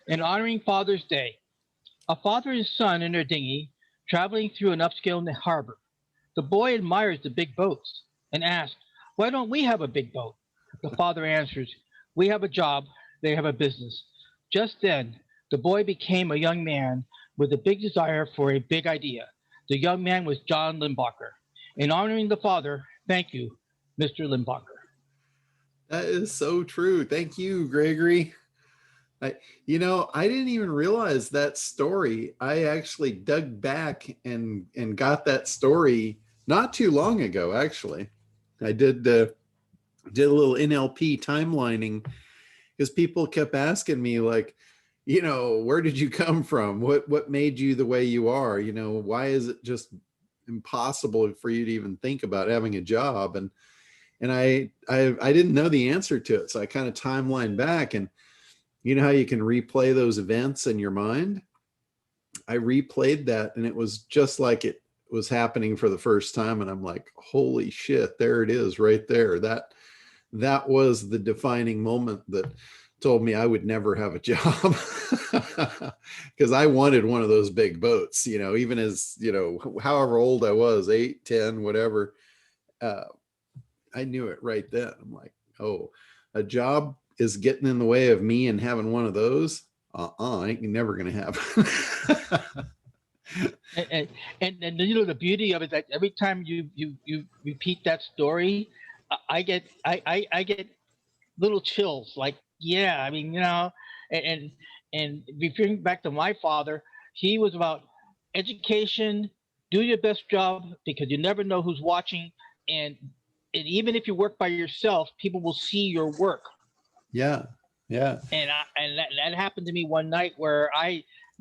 In honoring Father's Day, a father and son in their dinghy traveling through an upscale harbor. The boy admires the big boats and asks, "Why don't we have a big boat?" The father answers, "We have a job, they have a business." Just then, the boy became a young man with a big desire for a big idea. The young man was John Limbacher. In honoring the father, thank you, Mr. Limbacher. That is so true. Thank you, Gregory. I didn't even realize that story. I actually dug back and got that story not too long ago. Actually, I did a little NLP timelining because people kept asking me like, where did you come from? What made you the way you are? Why is it just impossible for you to even think about having a job? And I didn't know the answer to it, so I kind of timeline back, and you know how you can replay those events in your mind? I replayed that and it was just like it was happening for the first time. And I'm like, holy shit, there it is right there. That was the defining moment that told me I would never have a job because I wanted one of those big boats, even as, however old I was, 8, 10, whatever. I knew it right then. I'm like, oh, a job is getting in the way of me and having one of those. Ain't never gonna happen. And the beauty of it is that every time you repeat that story, I get little chills. Like, yeah, I mean, and and referring back to my father, he was about education. Do your best job because you never know who's watching, and and even if you work by yourself, people will see your work. Yeah, yeah. And that happened to me one night where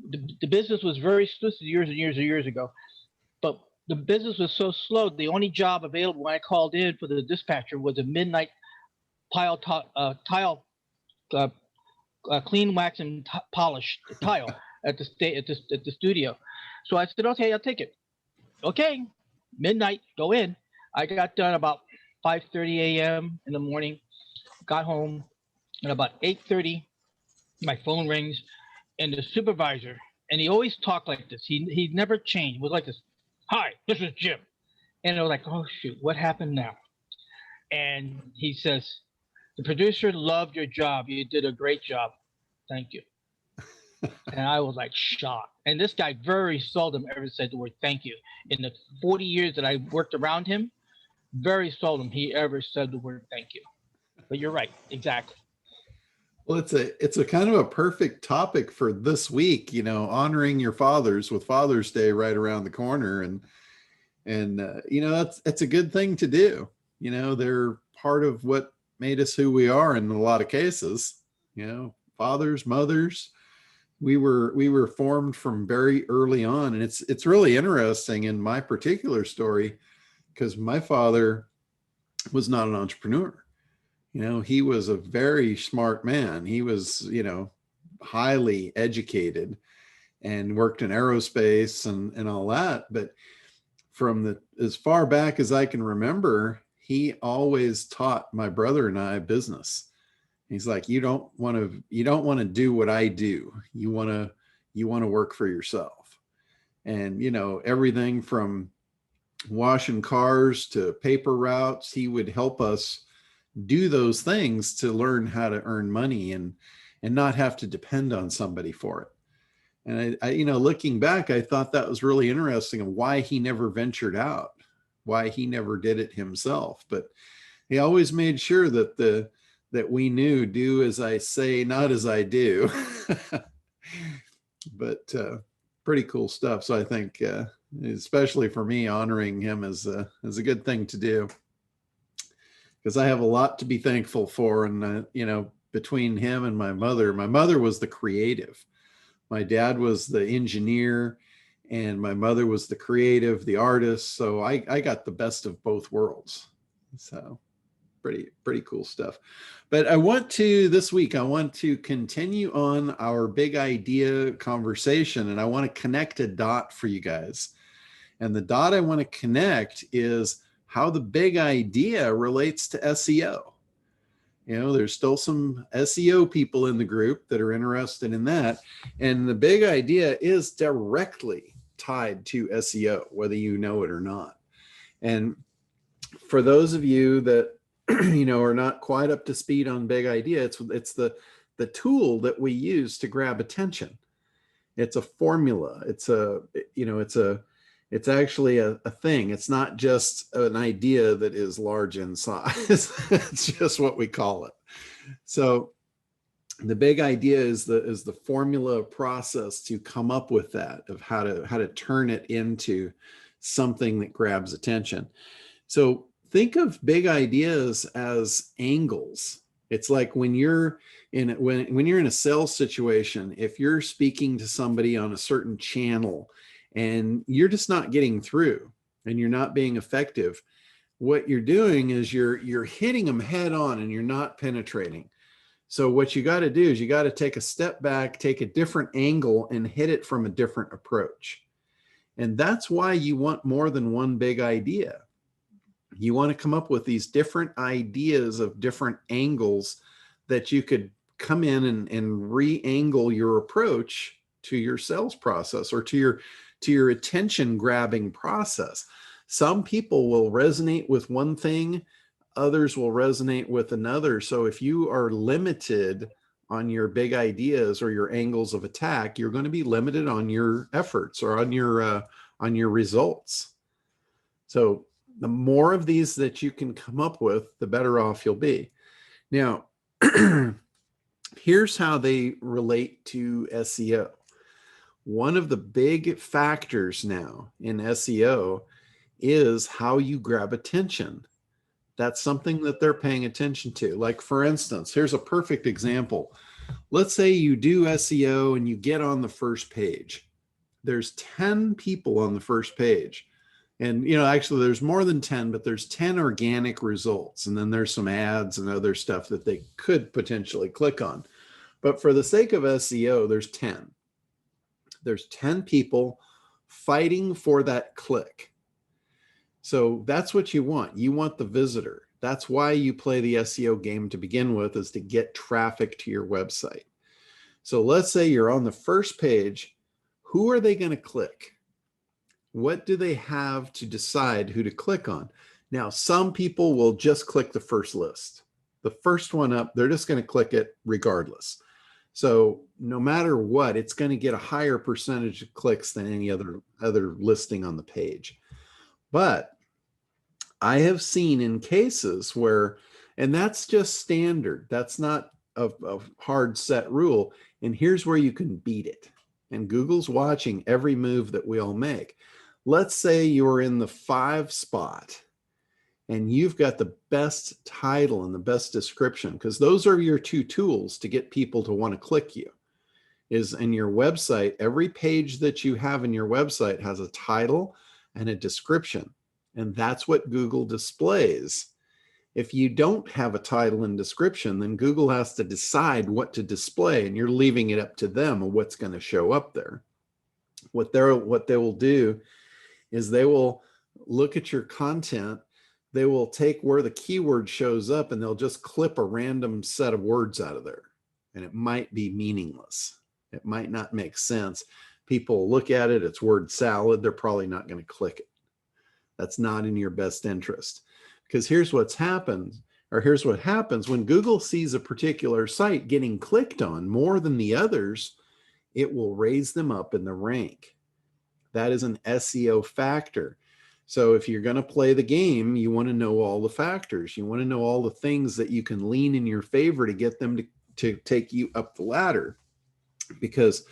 the business was very slow years and years and years ago, but the business was so slow. The only job available when I called in for the dispatcher was a midnight tile uh, clean wax and polish tile at the studio. So I said, okay, I'll take it. Okay, midnight, go in. I got done about 5:30 a.m. in the morning. Got home at about 8:30. My phone rings, and the supervisor, and he always talked like this. He never changed. It was like this. "Hi, this is Jim," and I was like, "Oh shoot, what happened now?" And he says, "The producer loved your job. You did a great job. Thank you." And I was like shocked. And this guy very seldom ever said the word "thank you." In the 40 years that I worked around him, very seldom he ever said the word "thank you." But you're right, exactly. Well, it's a kind of a perfect topic for this week, honoring your fathers with Father's Day right around the corner. And that's a good thing to do. They're part of what made us who we are in a lot of cases. Fathers, mothers, we were formed from very early on. And it's really interesting in my particular story because my father was not an entrepreneur. He was a very smart man. He was, highly educated and worked in aerospace and all that. But as far back as I can remember, he always taught my brother and I business. He's like, you don't want to do what I do. You want to work for yourself. And, everything from washing cars to paper routes, he would help us do those things to learn how to earn money and not have to depend on somebody for it. And I looking back, I thought that was really interesting of why he never ventured out, why he never did it himself. But he always made sure that we knew, do as I say, not as I do. But pretty cool stuff. So I think, especially for me, honoring him is a good thing to do. Because I have a lot to be thankful for. And, between him and my mother was the creative. My dad was the engineer and my mother was the creative, the artist. So I got the best of both worlds. So pretty cool stuff. But this week, I want to continue on our big idea conversation, and I want to connect a dot for you guys. And the dot I want to connect is how the big idea relates to SEO. You know, there's still some SEO people in the group that are interested in that. And the big idea is directly tied to SEO, whether you know it or not. And for those of you that, you know, are not quite up to speed on big idea, it's the tool that we use to grab attention. It's a formula. It's a, you know, it's actually a thing. It's not just an idea that is large in size. It's just what we call it. So the big idea is the formula process to come up with that, of how to turn it into something that grabs attention. So think of big ideas as angles. It's like when you're in a sales situation, if you're speaking to somebody on a certain channel and you're just not getting through and you're not being effective, what you're doing is you're hitting them head on and you're not penetrating. So what you got to do is you got to take a step back, take a different angle, and hit it from a different approach. And that's why you want more than one big idea. You want to come up with these different ideas of different angles that you could come in and re-angle your approach to your sales process, or to your attention grabbing process. Some people will resonate with one thing, others will resonate with another. So if you are limited on your big ideas or your angles of attack, you're going to be limited on your efforts or on your results. So the more of these that you can come up with, the better off you'll be. Now, here's how they relate to SEO. One of the big factors now in SEO is how you grab attention. That's something that they're paying attention to. Like, for instance, here's a perfect example. Let's say you do SEO and you get on the first page. There's 10 people on the first page. And, you know, actually there's more than 10, but there's 10 organic results. And then there's some ads and other stuff that they could potentially click on. But for the sake of SEO, there's 10. There's 10 people fighting for that click. So that's what you want. You want the visitor. That's why you play the SEO game to begin with, is to get traffic to your website. So let's say you're on the first page. Who are they going to click? What do they have to decide who to click on? Now, some people will just click the first list. The first one up, they're just going to click it regardless. So no matter what, it's going to get a higher percentage of clicks than any other listing on the page. But I have seen in cases where, and that's just standard, that's not a hard set rule. And here's where you can beat it. And Google's watching every move that we all make. Let's say you're in the 5 spot and you've got the best title and the best description, because those are your two tools to get people to want to click you. Is in your website, every page that you have in your website has a title and a description. And that's what Google displays. If you don't have a title and description, then Google has to decide what to display, and you're leaving it up to them of what's going to show up there. What they will do is they will look at your content. They will take where the keyword shows up and they'll just clip a random set of words out of there. And it might be meaningless. It might not make sense. People look at it, it's word salad. They're probably not going to click it. That's not in your best interest. Because here's what happens when Google sees a particular site getting clicked on more than the others, it will raise them up in the rank. That is an SEO factor. So if you're going to play the game, you want to know all the factors. You want to know all the things that you can lean in your favor to get them to take you up the ladder. Because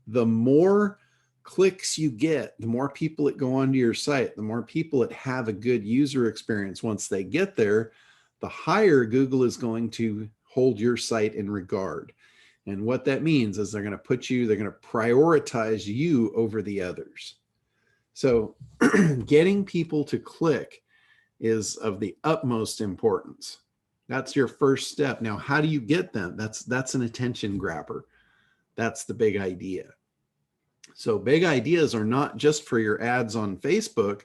the more clicks you get, the more people that go onto your site, the more people that have a good user experience once they get there, the higher Google is going to hold your site in regard. And what that means is they're going to prioritize you over the others. So getting people to click is of the utmost importance. That's your first step. Now, how do you get them? That's an attention grabber. That's the big idea. So big ideas are not just for your ads on Facebook.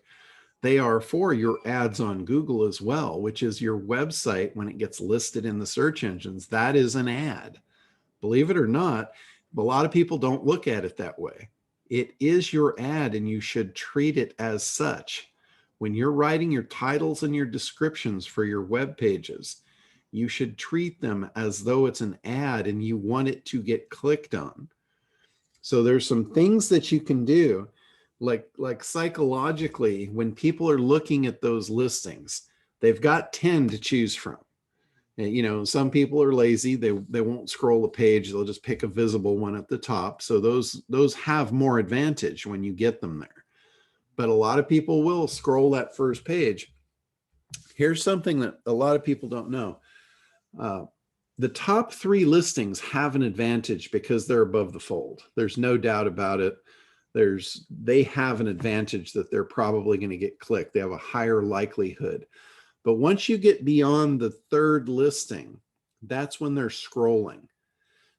They are for your ads on Google as well, which is your website when it gets listed in the search engines. That is an ad. Believe it or not, a lot of people don't look at it that way. It is your ad, and you should treat it as such. When you're writing your titles and your descriptions for your web pages, you should treat them as though it's an ad and you want it to get clicked on. So there's some things that you can do, like psychologically, when people are looking at those listings, they've got 10 to choose from. And, you know, some people are lazy. They won't scroll a page. They'll just pick a visible one at the top. So those have more advantage when you get them there. But a lot of people will scroll that first page. Here's something that a lot of people don't know. The top 3 listings have an advantage because they're above the fold. There's no doubt about it. They have an advantage that they're probably going to get clicked. They have a higher likelihood. But once you get beyond the 3rd listing, that's when they're scrolling.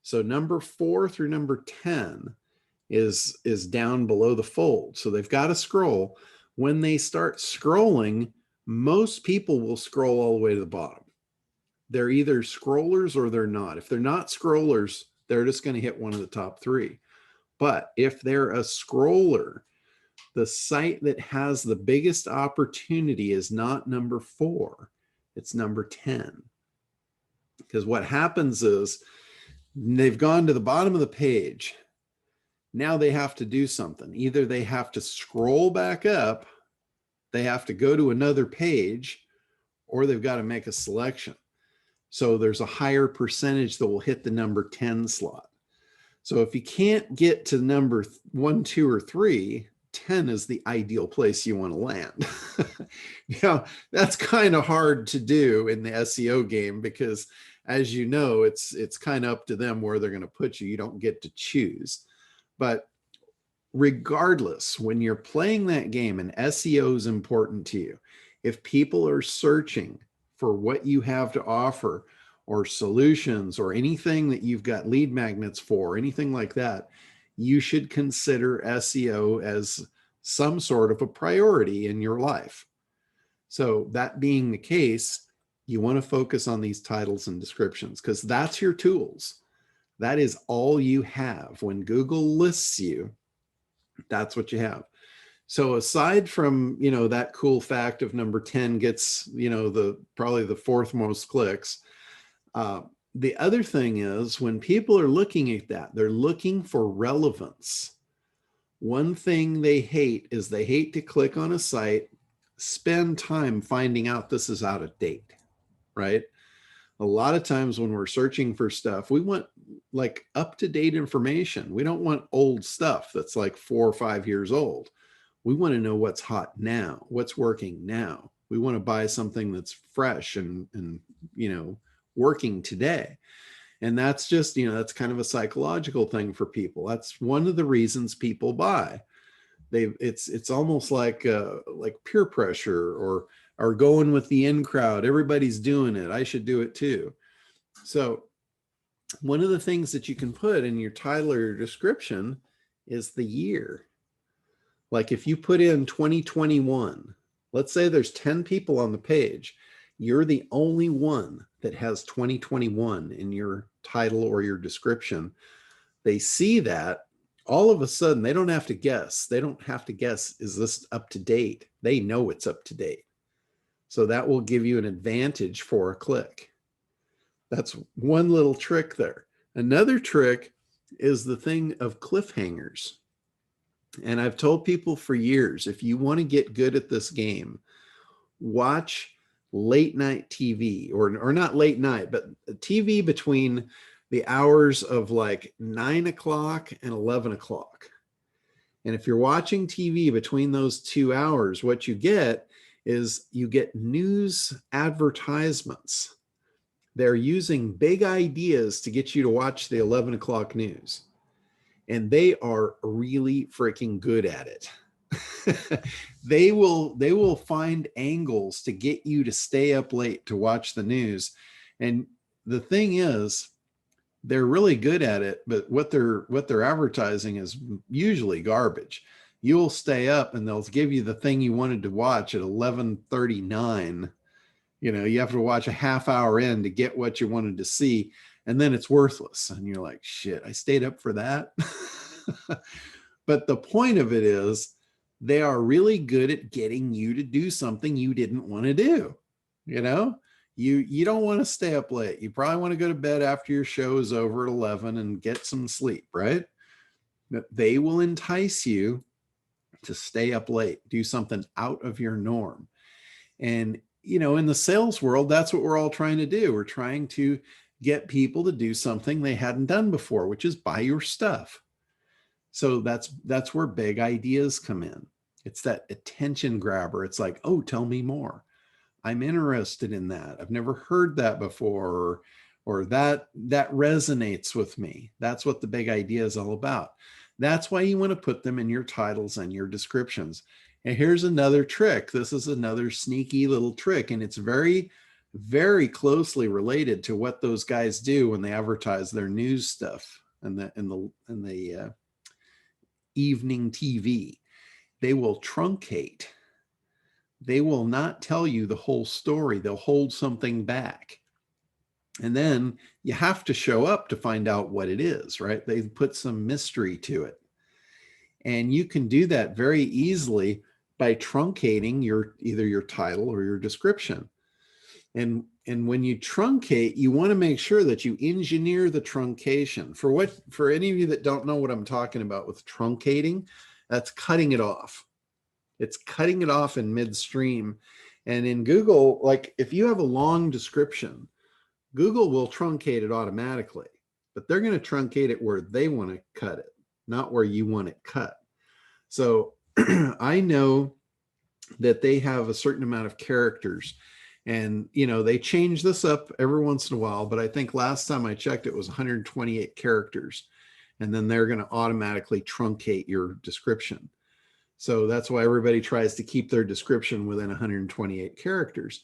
So number 4 through number 10 is down below the fold. So they've got to scroll. When they start scrolling, most people will scroll all the way to the bottom. They're either scrollers or they're not. If they're not scrollers, they're just going to hit one of the top 3. But if they're a scroller, the site that has the biggest opportunity is not number 4, it's number 10. Because what happens is they've gone to the bottom of the page. Now they have to do something. Either they have to scroll back up, they have to go to another page, or they've got to make a selection. So there's a higher percentage that will hit the number 10 slot. So if you can't get to number 1, 2, or 3, 10 is the ideal place you want to land. Now, that's kind of hard to do in the SEO game because, as you know, it's kind of up to them where they're going to put you. You don't get to choose. But regardless, when you're playing that game and SEO is important to you, if people are searching for what you have to offer or solutions or anything that you've got lead magnets for, anything like that, you should consider SEO as some sort of a priority in your life. So that being the case, you want to focus on these titles and descriptions because that's your tools. That is all you have. When Google lists you, that's what you have. So aside from, you know, that cool fact of number 10 gets, you know, probably the 4th most clicks, the other thing is when people are looking at that, they're looking for relevance. One thing they hate is they hate to click on a site, spend time finding out this is out of date, right? A lot of times when we're searching for stuff, we want like up-to-date information. We don't want old stuff that's like 4 or 5 years old. We want to know what's hot now, what's working now. We want to buy something that's fresh and you know, working today. And that's just, you know, that's kind of a psychological thing for people. That's one of the reasons people buy. It's almost like peer pressure or going with the in crowd. Everybody's doing it. I should do it too. So one of the things that you can put in your title or your description is the year. Like if you put in 2021, let's say there's 10 people on the page, you're the only one that has 2021 in your title or your description. They see that, all of a sudden, they don't have to guess. They don't have to guess, is this up to date? They know it's up to date. So that will give you an advantage for a click. That's one little trick there. Another trick is the thing of cliffhangers. And I've told people for years, if you want to get good at this game, watch late night TV, or not late night, but TV between the hours of like 9 o'clock and 11 o'clock. And if you're watching TV between those 2 hours, what you get is you get news advertisements. They're using big ideas to get you to watch the 11 o'clock news. And they are really freaking good at it. They will find angles to get you to stay up late to watch the news. And the thing is, they're really good at it, but what they're advertising is usually garbage. you'll stay up and they'll give you the thing you wanted to watch at 11:39. You know, you have to watch a half hour in to get what you wanted to see, and then it's worthless. And you're like, shit, I stayed up for that. But the point of it is they are really good at getting you to do something you didn't want to do. You know, you don't want to stay up late. You probably want to go to bed after your show is over at 11 and get some sleep, right? But they will entice you to stay up late, do something out of your norm. And, you know, in the sales world, that's what we're all trying to do. We're trying to get people to do something they hadn't done before, which is buy your stuff. So that's where big ideas come in. It's that attention grabber. It's like, oh, tell me more. I'm interested in that. I've never heard that before, or that resonates with me. That's what the big idea is all about. That's why you want to put them in your titles and your descriptions. And here's another trick. This is another sneaky little trick, and it's very, very closely related to what those guys do when they advertise their news stuff and the evening TV. They will truncate. They will not tell you the whole story. They'll hold something back. And then you have to show up to find out what it is, right? They put some mystery to it. And you can do that very easily by truncating either your title or your description. And when you truncate, you want to make sure that you engineer the truncation. For any of you that don't know what I'm talking about with truncating, that's cutting it off. It's cutting it off in midstream. And in Google, like if you have a long description, Google will truncate it automatically, but they're going to truncate it where they want to cut it, not where you want it cut. So I know that they have a certain amount of characters, and you know, they change this up every once in a while, but I think last time I checked, it was 128 characters, and then they're going to automatically truncate your description. So that's why everybody tries to keep their description within 128 characters.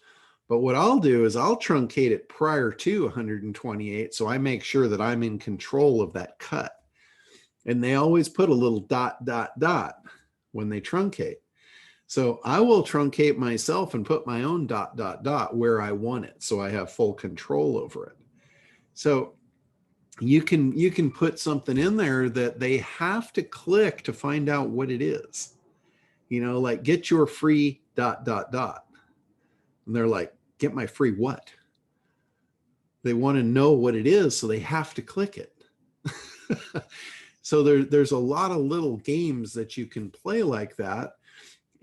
But what I'll do is I'll truncate it prior to 128. So I make sure that I'm in control of that cut. And they always put a little ... when they truncate. So I will truncate myself and put my own ... where I want it. So I have full control over it. So you can put something in there that they have to click to find out what it is. You know, like get your free ... And they're like, get my free what? They want to know what it is, so they have to click it. So there's a lot of little games that you can play like that.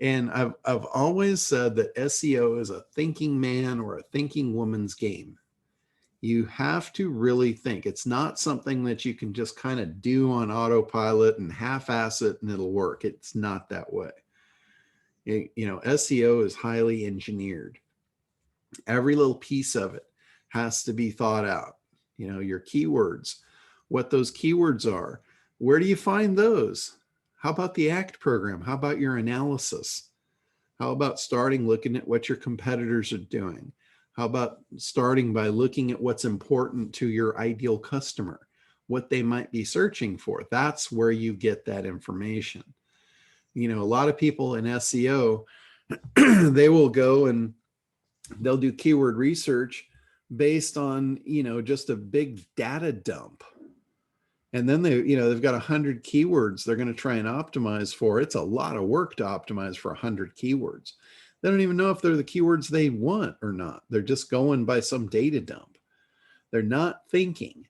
And I've always said that SEO is a thinking man or a thinking woman's game. You have to really think. It's not something that you can just kind of do on autopilot and half-ass it and it'll work. It's not that way. You know, SEO is highly engineered. Every little piece of it has to be thought out. You know, your keywords, what those keywords are. Where do you find those? How about the ACT program? How about your analysis? How about starting looking at what your competitors are doing? How about starting by looking at what's important to your ideal customer, what they might be searching for? That's where you get that information. You know, a lot of people in SEO, they will go and they'll do keyword research based on, you know, just a big data dump. And then they've got 100 keywords they're going to try and optimize for. It's a lot of work to optimize for 100 keywords. They don't even know if they're the keywords they want or not. They're just going by some data dump. They're not thinking.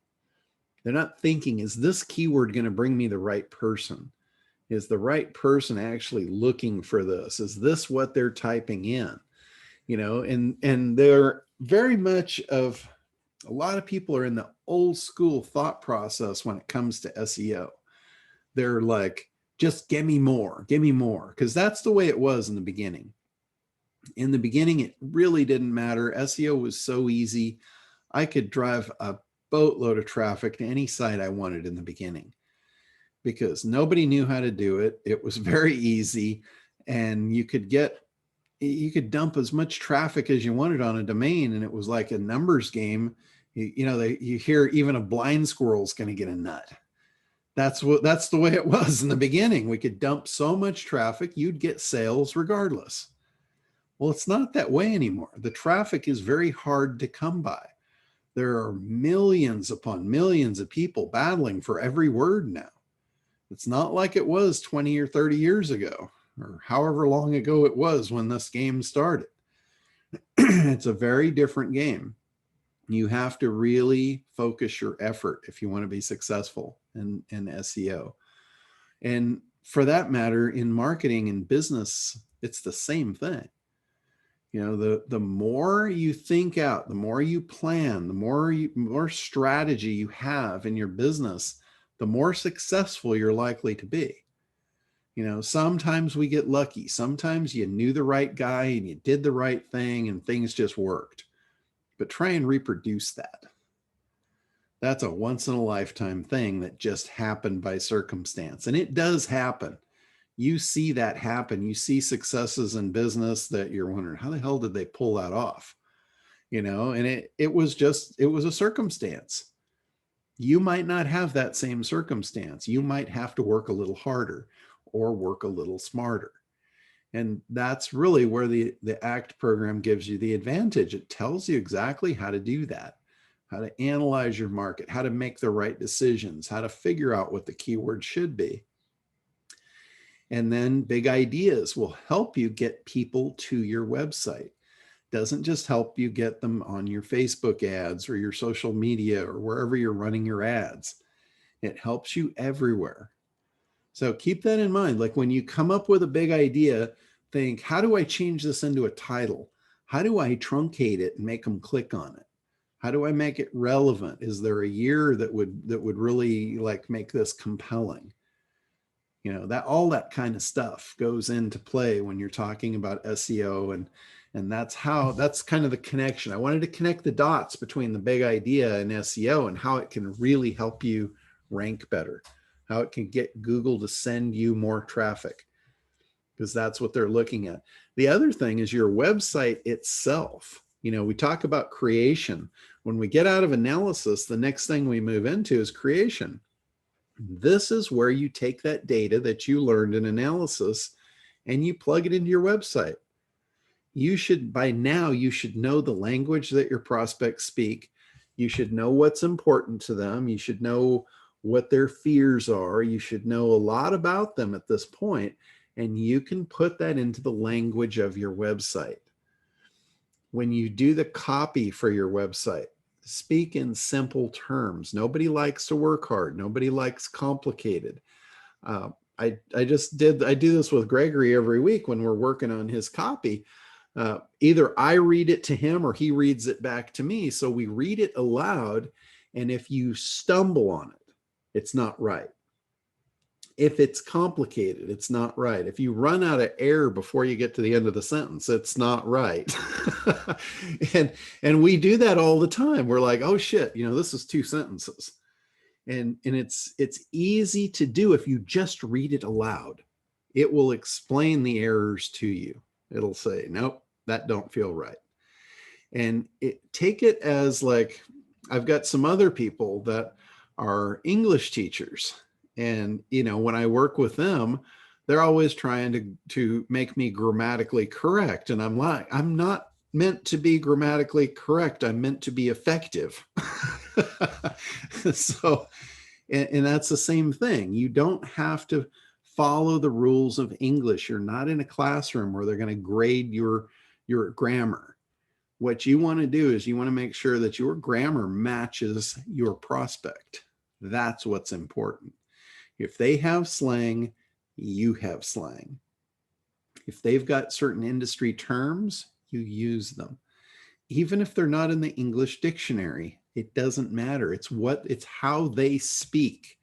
They're not thinking, is this keyword going to bring me the right person? Is the right person actually looking for this? Is this what they're typing in? You know, and they're very much of, a lot of people are in the old school thought process when it comes to SEO. They're like, just give me more, because that's the way it was in the beginning. In the beginning, it really didn't matter. SEO was so easy. I could drive a boatload of traffic to any site I wanted in the beginning because nobody knew how to do it. It was very easy, and you could dump as much traffic as you wanted on a domain, and it was like a numbers game. You hear even a blind squirrel is going to get a nut. That's the way it was in the beginning. We could dump so much traffic, you'd get sales regardless. Well, it's not that way anymore. The traffic is very hard to come by. There are millions upon millions of people battling for every word now. It's not like it was 20 or 30 years ago, or however long ago it was when this game started. It's a very different game. You have to really focus your effort if you want to be successful in SEO. And for that matter, in marketing and business, it's the same thing. You know, the more you think out, the more you plan, the more strategy you have in your business, the more successful you're likely to be. You know, sometimes we get lucky. Sometimes you knew the right guy and you did the right thing and things just worked. But try and reproduce that. That's a once in a lifetime thing that just happened by circumstance. And it does happen. You see that happen. You see successes in business that you're wondering, how the hell did they pull that off? You know, and it was a circumstance. You might not have that same circumstance. You might have to work a little harder or work a little smarter. And that's really where the ACT program gives you the advantage. It tells you exactly how to do that, how to analyze your market, how to make the right decisions, how to figure out what the keywords should be. And then Big Ideas will help you get people to your website. Doesn't just help you get them on your Facebook ads or your social media or wherever you're running your ads. It helps you everywhere. So keep that in mind. Like when you come up with a big idea, think, how do I change this into a title? How do I truncate it and make them click on it? How do I make it relevant? Is there a year that would really like make this compelling? You know, that all that kind of stuff goes into play when you're talking about SEO, and that's kind of the connection. I wanted to connect the dots between the big idea and SEO and how it can really help you rank better, how it can get Google to send you more traffic, because that's what they're looking at. The other thing is your website itself. You know, we talk about creation. When we get out of analysis, the next thing we move into is creation. This is where you take that data that you learned in analysis and you plug it into your website. By now, you should know the language that your prospects speak. You should know what's important to them. You should know what their fears are. You should know a lot about them at this point, and you can put that into the language of your website. When you do the copy for your website, speak in simple terms. Nobody likes to work hard. Nobody likes complicated. I do this with Gregory every week when we're working on his copy. Either I read it to him or he reads it back to me. So we read it aloud. And if you stumble on it, it's not right. If it's complicated, it's not right. If you run out of air before you get to the end of the sentence, it's not right. and we do that all the time. We're like, oh shit, you know, this is 2 sentences. And it's easy to do if you just read it aloud. It will explain the errors to you. It'll say, nope, that don't feel right. And take it as like, I've got some other people that are English teachers. And, you know, when I work with them, they're always trying to make me grammatically correct. And I'm like, I'm not meant to be grammatically correct. I'm meant to be effective. So, and that's the same thing. You don't have to follow the rules of English. You're not in a classroom where they're going to grade your grammar. What you want to do is you want to make sure that your grammar matches your prospect. That's what's important. If they have slang, you have slang. If they've got certain industry terms, you use them. Even if they're not in the English dictionary, it doesn't matter. It's how they speak.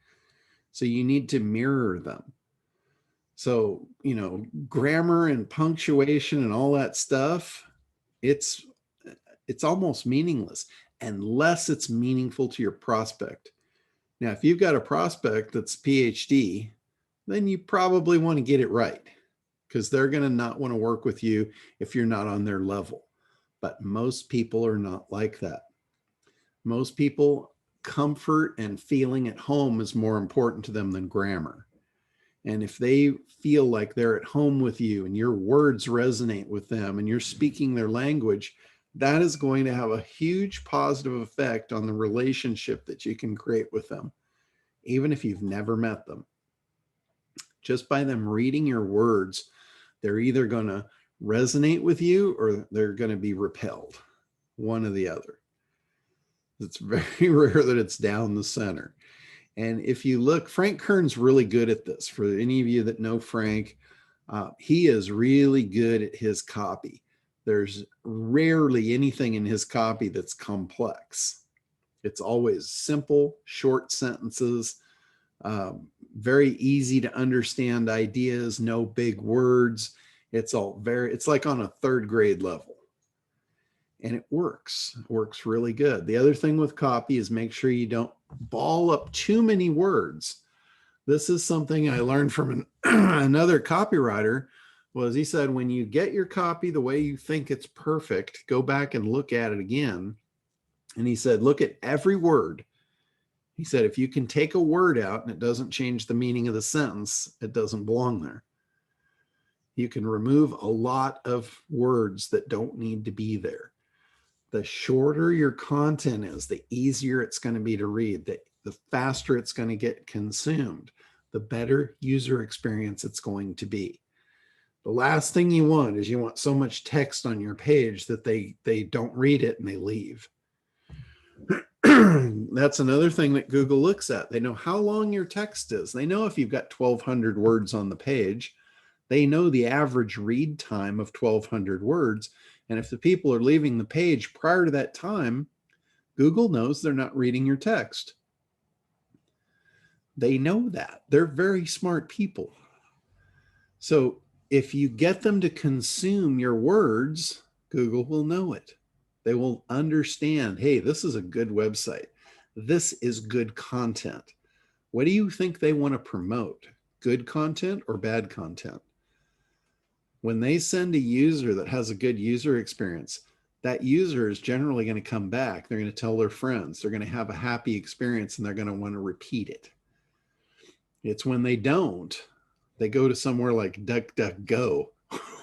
So you need to mirror them. So, you know, grammar and punctuation and all that stuff, it's almost meaningless unless it's meaningful to your prospect. Now, if you've got a prospect that's PhD, then you probably want to get it right, because they're going to not want to work with you if you're not on their level. But most people are not like that. Most people comfort and feeling at home is more important to them than grammar. And if they feel like they're at home with you and your words resonate with them and you're speaking their language, that is going to have a huge positive effect on the relationship that you can create with them, even if you've never met them. Just by them reading your words, they're either going to resonate with you or they're going to be repelled, one or the other. It's very rare that it's down the center. And if you look, Frank Kern's really good at this. For any of you that know Frank, he is really good at his copy. There's rarely anything in his copy that's complex. It's always simple, short sentences, very easy to understand ideas, no big words. It's like on a third grade level. And it works really good. The other thing with copy is make sure you don't ball up too many words. This is something I learned from another copywriter. Was he said, when you get your copy the way you think it's perfect, go back and look at it again. And he said, look at every word. He said, if you can take a word out and it doesn't change the meaning of the sentence, it doesn't belong there. You can remove a lot of words that don't need to be there. The shorter your content is, the easier it's going to be to read, the faster it's going to get consumed, the better user experience it's going to be. The last thing you want is you want so much text on your page that they don't read it and they leave. That's another thing that Google looks at. They know how long your text is. They know if you've got 1,200 words on the page, they know the average read time of 1,200 words. And if the people are leaving the page prior to that time, Google knows they're not reading your text. They know that. They're very smart people. So if you get them to consume your words, Google will know it. They will understand, hey, this is a good website. This is good content. What do you think they want to promote? Good content or bad content? When they send a user that has a good user experience, that user is generally going to come back. They're going to tell their friends. They're going to have a happy experience and they're going to want to repeat it. It's when they don't, they go to somewhere like DuckDuckGo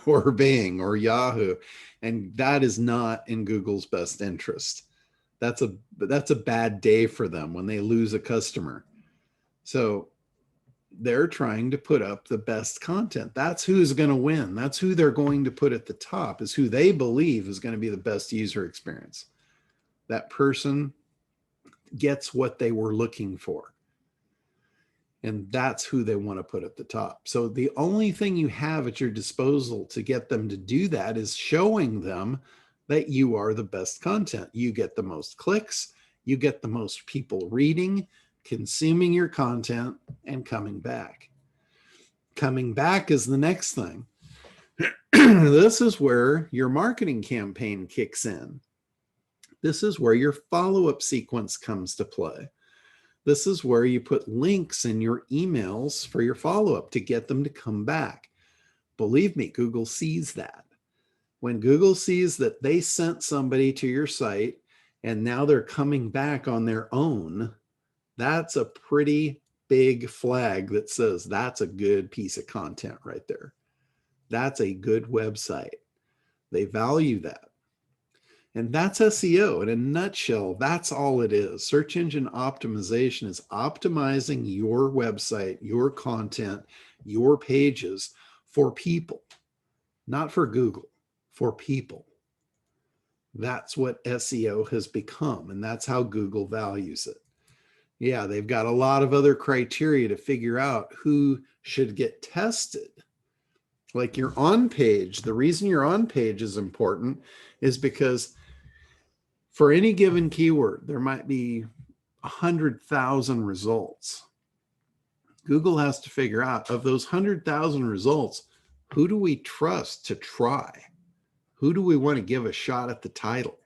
or Bing or Yahoo, and that is not in Google's best interest. That's a bad day for them when they lose a customer. So they're trying to put up the best content. That's who's going to win. That's who they're going to put at the top, is who they believe is going to be the best user experience. That person gets what they were looking for. And that's who they want to put at the top. So the only thing you have at your disposal to get them to do that is showing them that you are the best content. You get the most clicks, you get the most people reading, consuming your content, and coming back. Coming back is the next thing. This is where your marketing campaign kicks in. This is where your follow-up sequence comes to play. This is where you put links in your emails for your follow-up to get them to come back. Believe me, Google sees that. When Google sees that they sent somebody to your site and now they're coming back on their own, that's a pretty big flag that says that's a good piece of content right there. That's a good website. They value that. And that's SEO in a nutshell. That's all it is. Search engine optimization is optimizing your website, your content, your pages for people, not for Google, for people. That's what SEO has become, and that's how Google values it. Yeah, they've got a lot of other criteria to figure out who should get tested. Like your on page, the reason your on page is important is because for any given keyword, there might be 100,000 results. Google has to figure out, of those 100,000 results, who do we trust to try? Who do we want to give a shot at the title?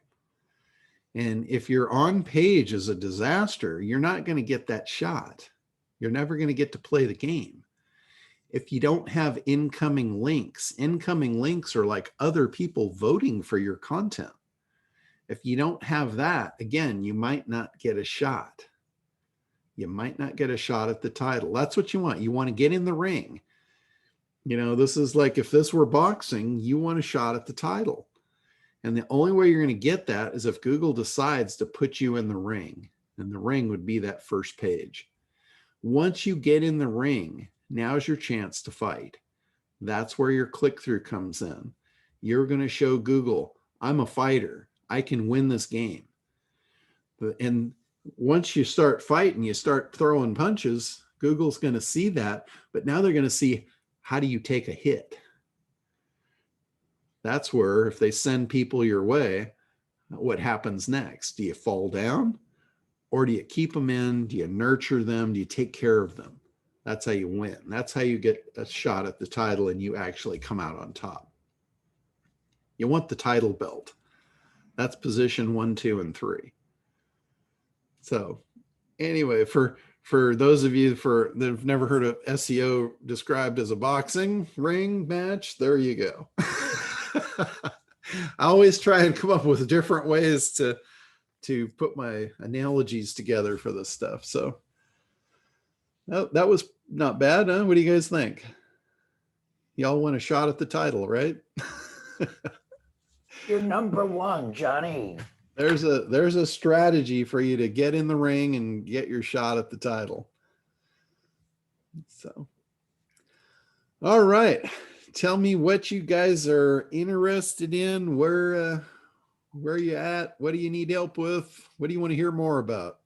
And if your on page is a disaster, you're not going to get that shot. You're never going to get to play the game. If you don't have incoming links are like other people voting for your content. If you don't have that, again, you might not get a shot. You might not get a shot at the title. That's what you want. You want to get in the ring. You know, this is like if this were boxing, you want a shot at the title. And the only way you're going to get that is if Google decides to put you in the ring. And the ring would be that first page. Once you get in the ring, now's your chance to fight. That's where your click-through comes in. You're going to show Google, I'm a fighter. I can win this game. And once you start fighting, you start throwing punches, Google's going to see that. But now they're going to see, how do you take a hit? That's where, if they send people your way, what happens next? Do you fall down? Or do you keep them in? Do you nurture them? Do you take care of them? That's how you win. That's how you get a shot at the title and you actually come out on top. You want the title belt. That's position 1, 2, and 3. So anyway, for those of you that have never heard of SEO described as a boxing ring match, there you go. I always try and come up with different ways to put my analogies together for this stuff. So that was not bad, huh? What do you guys think? Y'all want a shot at the title, right? You're number one, Johnny. There's a strategy for you to get in the ring and get your shot at the title. So, all right. Tell me what you guys are interested in. Where are you at? What do you need help with? What do you want to hear more about?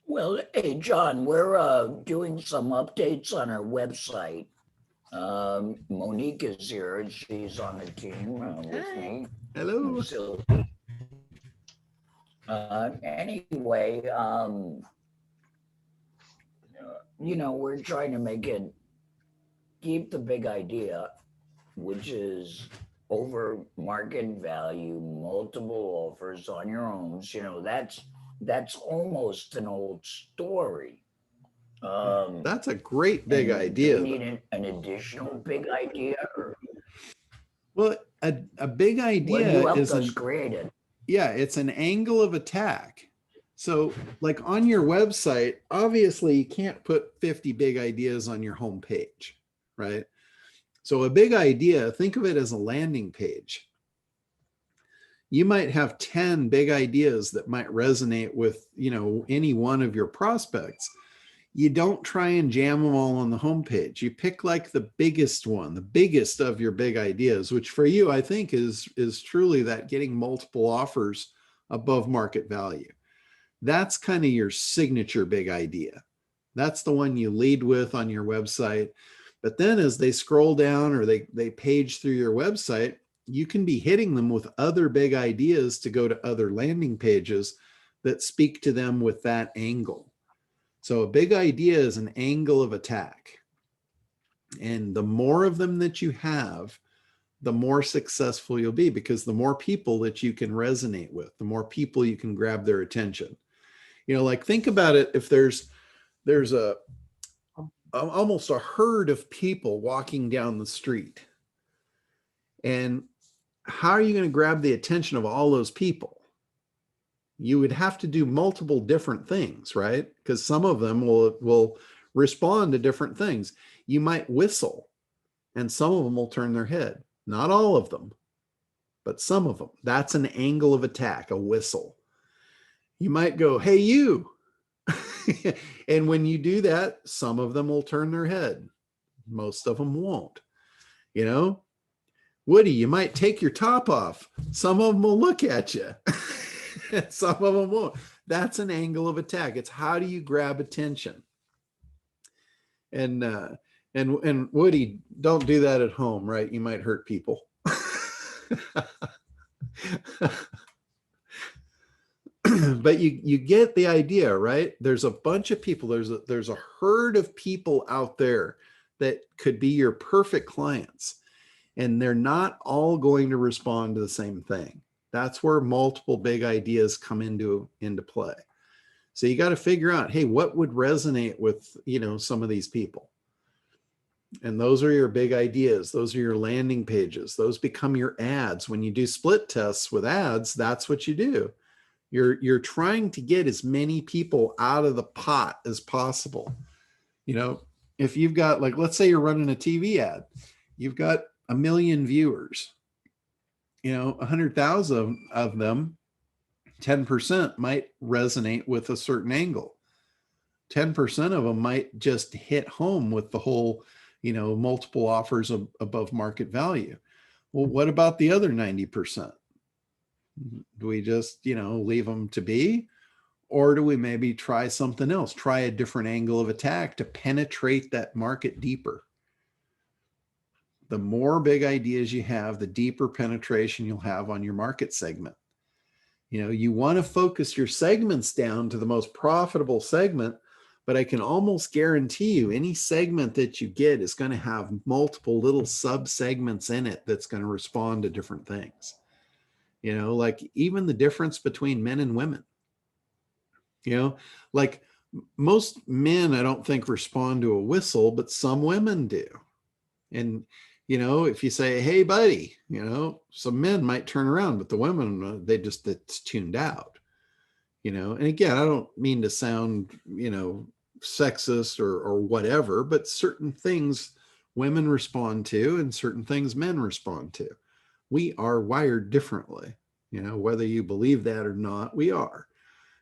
Well, hey, John, we're doing some updates on our website. Monique is here. She's on the team with me. Hello. So, anyway, we're trying to make it, keep the big idea, which is over market value, multiple offers on your own. That's almost an old story. That's a great big idea. Do you need an additional big idea? Well, a big idea is created. Yeah, it's an angle of attack. So like on your website, obviously you can't put 50 big ideas on your homepage, right? So a big idea, think of it as a landing page. You might have 10 big ideas that might resonate with, any one of your prospects. You don't try and jam them all on the homepage. You pick like the biggest one, the biggest of your big ideas, which for you, I think is truly that getting multiple offers above market value. That's kind of your signature big idea. That's the one you lead with on your website. But then as they scroll down or they page through your website, you can be hitting them with other big ideas to go to other landing pages that speak to them with that angle. So a big idea is an angle of attack. And the more of them that you have, the more successful you'll be, because the more people that you can resonate with, the more people you can grab their attention. Like think about it, if there's almost a herd of people walking down the street, and how are you going to grab the attention of all those people? You would have to do multiple different things, right? Because some of them will respond to different things. You might whistle and some of them will turn their head. Not all of them, but some of them. That's an angle of attack, a whistle. You might go, hey, you. And when you do that, some of them will turn their head. Most of them won't. Woody, you might take your top off. Some of them will look at you. Some of them won't. That's an angle of attack. It's how do you grab attention? And Woody, don't do that at home, right? You might hurt people. But you get the idea, right? There's a bunch of people. There's a herd of people out there that could be your perfect clients, and they're not all going to respond to the same thing. That's where multiple big ideas come into play. So you got to figure out, hey, what would resonate with, some of these people? And those are your big ideas. Those are your landing pages. Those become your ads. When you do split tests with ads, that's what you do. You're trying to get as many people out of the pot as possible. You know, if you've got, like, let's say you're running a TV ad, you've got 1 million viewers, you know, 100,000 of them, 10% might resonate with a certain angle. 10% of them might just hit home with the whole, you know, multiple offers above market value. Well, what about the other 90%? Do we just, you know, leave them to be? Or do we maybe try something else, try a different angle of attack to penetrate that market deeper? The more big ideas you have, the deeper penetration you'll have on your market segment. You know, you want to focus your segments down to the most profitable segment, but I can almost guarantee you any segment that you get is going to have multiple little sub segments in it that's going to respond to different things. You know, like even the difference between men and women. You know, like most men, I don't think respond to a whistle, but some women do. And, you know, if you say, hey, buddy, you know, some men might turn around, but the women, it's tuned out, you know. And again, I don't mean to sound, you know, sexist or whatever, but certain things women respond to and certain things men respond to. We are wired differently, you know, whether you believe that or not, we are.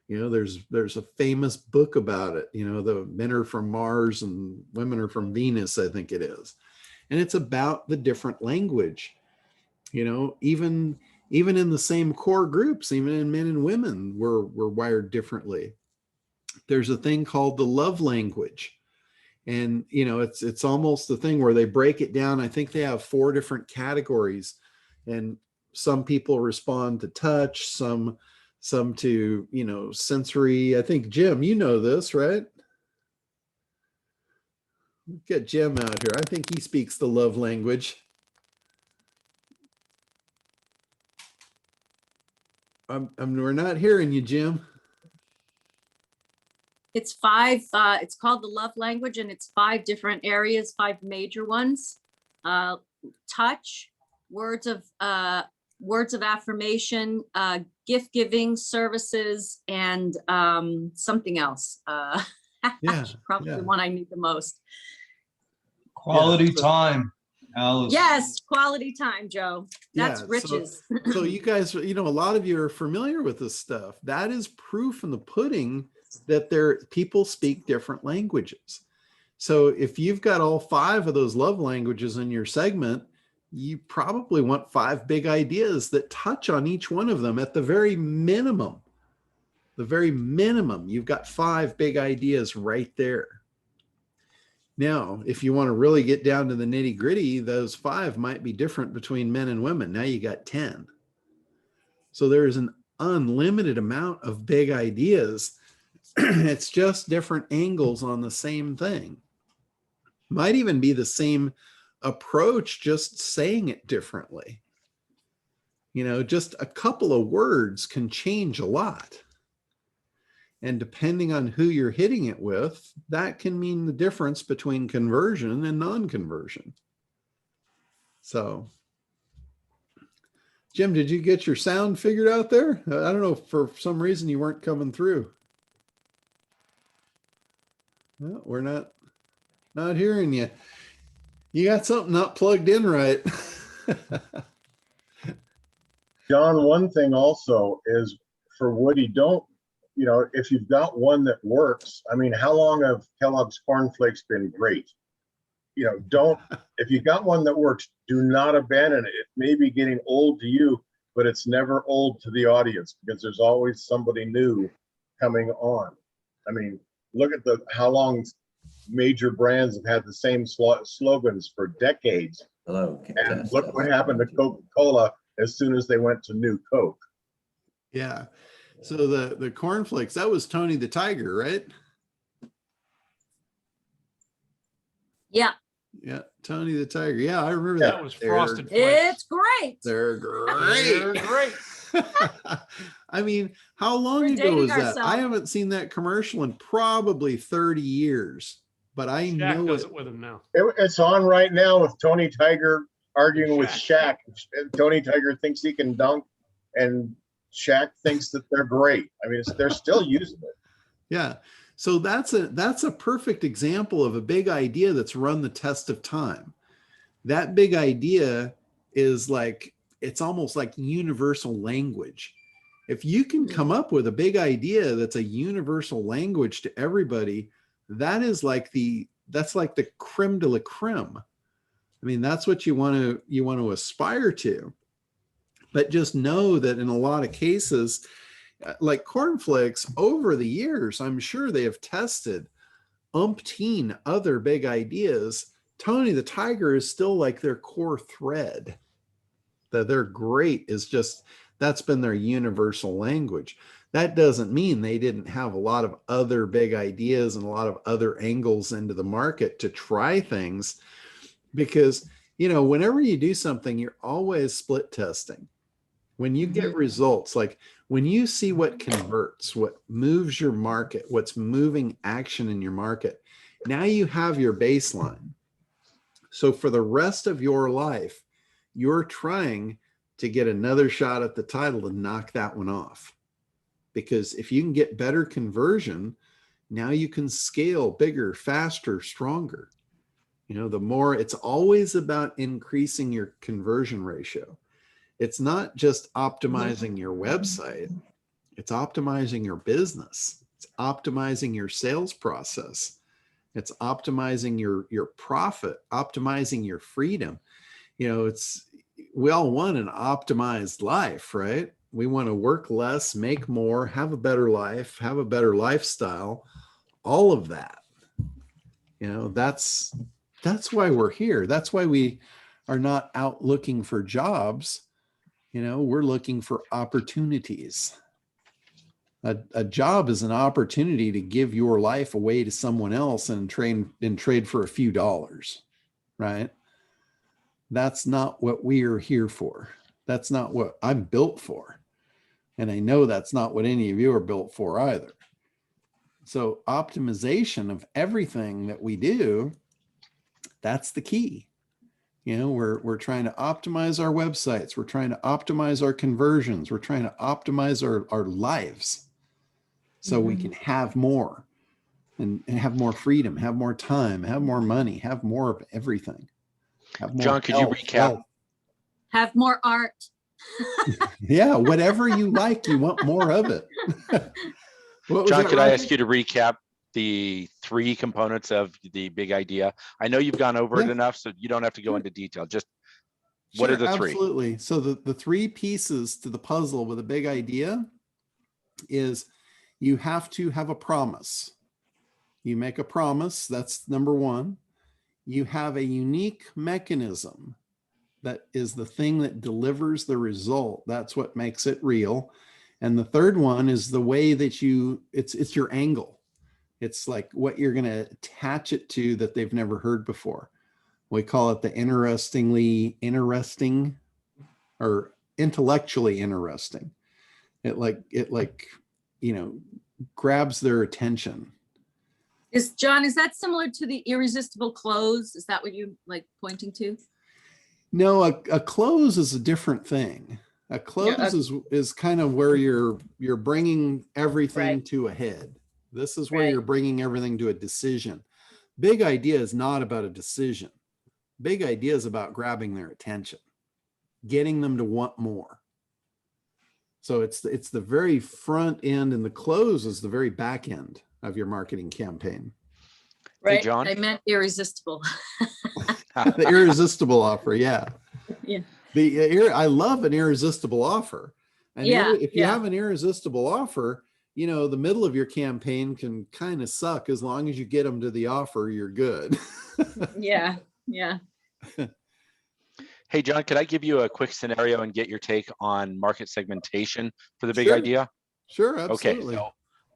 You know, there's a famous book about it, you know, the men are from Mars and women are from Venus, I think it is. And it's about the different language, you know, even in the same core groups, even in men and women, we're wired differently. There's a thing called the love language. And, you know, it's almost the thing where they break it down. I think they have 4 different categories, and some people respond to touch, some to, you know, sensory. I think, Jim, you know this, right? Get Jim out here. I think he speaks the love language. We're not hearing you, Jim. It's 5. It's called the love language, and it's 5 different areas, 5 major ones. Touch, words of affirmation, gift giving, services, and something else. Yeah, probably yeah. the one I need the most. Quality time, Alice. Yes, quality time, Joe. That's Yeah, riches. So you guys, you know, a lot of you are familiar with this stuff. That is proof in the pudding that people speak different languages. So if you've got all 5 of those love languages in your segment, you probably want 5 big ideas that touch on each one of them at the very minimum. The very minimum, you've got 5 big ideas right there. Now, if you want to really get down to the nitty gritty, those 5 might be different between men and women. Now you got 10. So there's an unlimited amount of big ideas. It's just different angles on the same thing. Might even be the same approach, just saying it differently. You know, just a couple of words can change a lot. And depending on who you're hitting it with, that can mean the difference between conversion and non-conversion. So, Jim, did you get your sound figured out there? I don't know, for some reason you weren't coming through. No, we're not hearing you. You got something not plugged in right. John, one thing also is for Woody, don't, you know, if you've got one that works, I mean, how long have Kellogg's Corn Flakes been great? You know, if you got one that works, do not abandon it. It may be getting old to you, but it's never old to the audience because there's always somebody new coming on. I mean, look at how long major brands have had the same slogans for decades. Hello. And look what happened to Coca-Cola as soon as they went to New Coke. Yeah. So the cornflakes, that was Tony the Tiger, right? Yeah. Yeah, Tony the Tiger. Yeah, I remember that. That was Frosted Flakes. It's great. They're great. They're great. I mean, how long We're ago dating was that? ourselves. I haven't seen that commercial in probably 30 years. but I Shaq know does it. it with him now. It's on right now with Tony Tiger arguing with Shaq. Tony Tiger thinks he can dunk, and Shaq thinks that they're great. I mean, they're still using it. Yeah. So that's a perfect example of a big idea that's run the test of time. That big idea is like, it's almost like universal language. If you can come up with a big idea that's a universal language to everybody, that's like the creme de la creme. I mean, that's what you want to aspire to. But just know that in a lot of cases, like cornflakes, over the years, I'm sure they have tested umpteen other big ideas. Tony the Tiger is still like their core thread. That they're great is just, that's been their universal language. That doesn't mean they didn't have a lot of other big ideas and a lot of other angles into the market to try things, because, whenever you do something, you're always split testing. When you get results, like when you see what converts, what moves your market, what's moving action in your market, now you have your baseline. So for the rest of your life, you're trying to get another shot at the title and knock that one off. Because if you can get better conversion, now you can scale bigger, faster, stronger. The more, it's always about increasing your conversion ratio. It's not just optimizing your website. It's optimizing your business. It's optimizing your sales process. It's optimizing your profit, optimizing your freedom. We all want an optimized life, right? We want to work less, make more, have a better life, have a better lifestyle, all of that. That's why we're here. That's why we are not out looking for jobs. We're looking for opportunities. A job is an opportunity to give your life away to someone else and trade for a few dollars, right? That's not what we are here for. That's not what I'm built for. And I know that's not what any of you are built for either. So optimization of everything that we do, that's the key. We're trying to optimize our websites. We're trying to optimize our conversions. We're trying to optimize our lives so we can have more and have more freedom, have more time, have more money, have more of everything. Have more John, could health, you recap? wealth. Have more art. Yeah, whatever you like, you want more of it. John, could I ask you to recap the 3 components of the big idea? I know you've gone over it enough, so you don't have to go into detail. Just what are the 3? Absolutely. So the 3 pieces to the puzzle with a big idea is you have to have a promise. You make a promise. That's number 1. You have a unique mechanism that is the thing that delivers the result. That's what makes it real. And the third one is the way that it's your angle. It's like what you're going to attach it to that they've never heard before. We call it the interesting or intellectually interesting. It grabs their attention. Is that similar to the irresistible close? Is that what you like pointing to? No, a close is a different thing. A close is kind of where you're bringing everything to a head. This is where you're bringing everything to a decision. Big idea is not about a decision. Big idea is about grabbing their attention, getting them to want more. So it's the very front end, and the close is the very back end of your marketing campaign. Right. Hey, John? I meant irresistible. The irresistible offer. Yeah. Yeah. I love an irresistible offer. And if you have an irresistible offer, the middle of your campaign can kind of suck. As long as you get them to the offer, you're good. Yeah. Hey, John, could I give you a quick scenario and get your take on market segmentation for the big idea? Sure, absolutely. Okay, so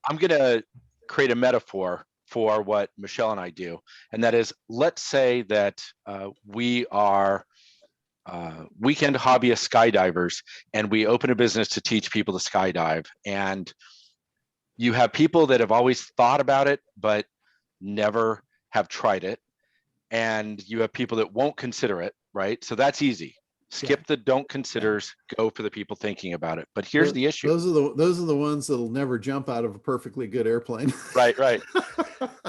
I'm going to create a metaphor for what Michelle and I do. And that is, let's say that we are weekend hobbyist skydivers, and we open a business to teach people to skydive. And you have people that have always thought about it, but never have tried it, and you have people that won't consider it, right? So that's easy. Skip the don't considers, go for the people thinking about it. But here's the issue. Those are the ones that'll never jump out of a perfectly good airplane. Right.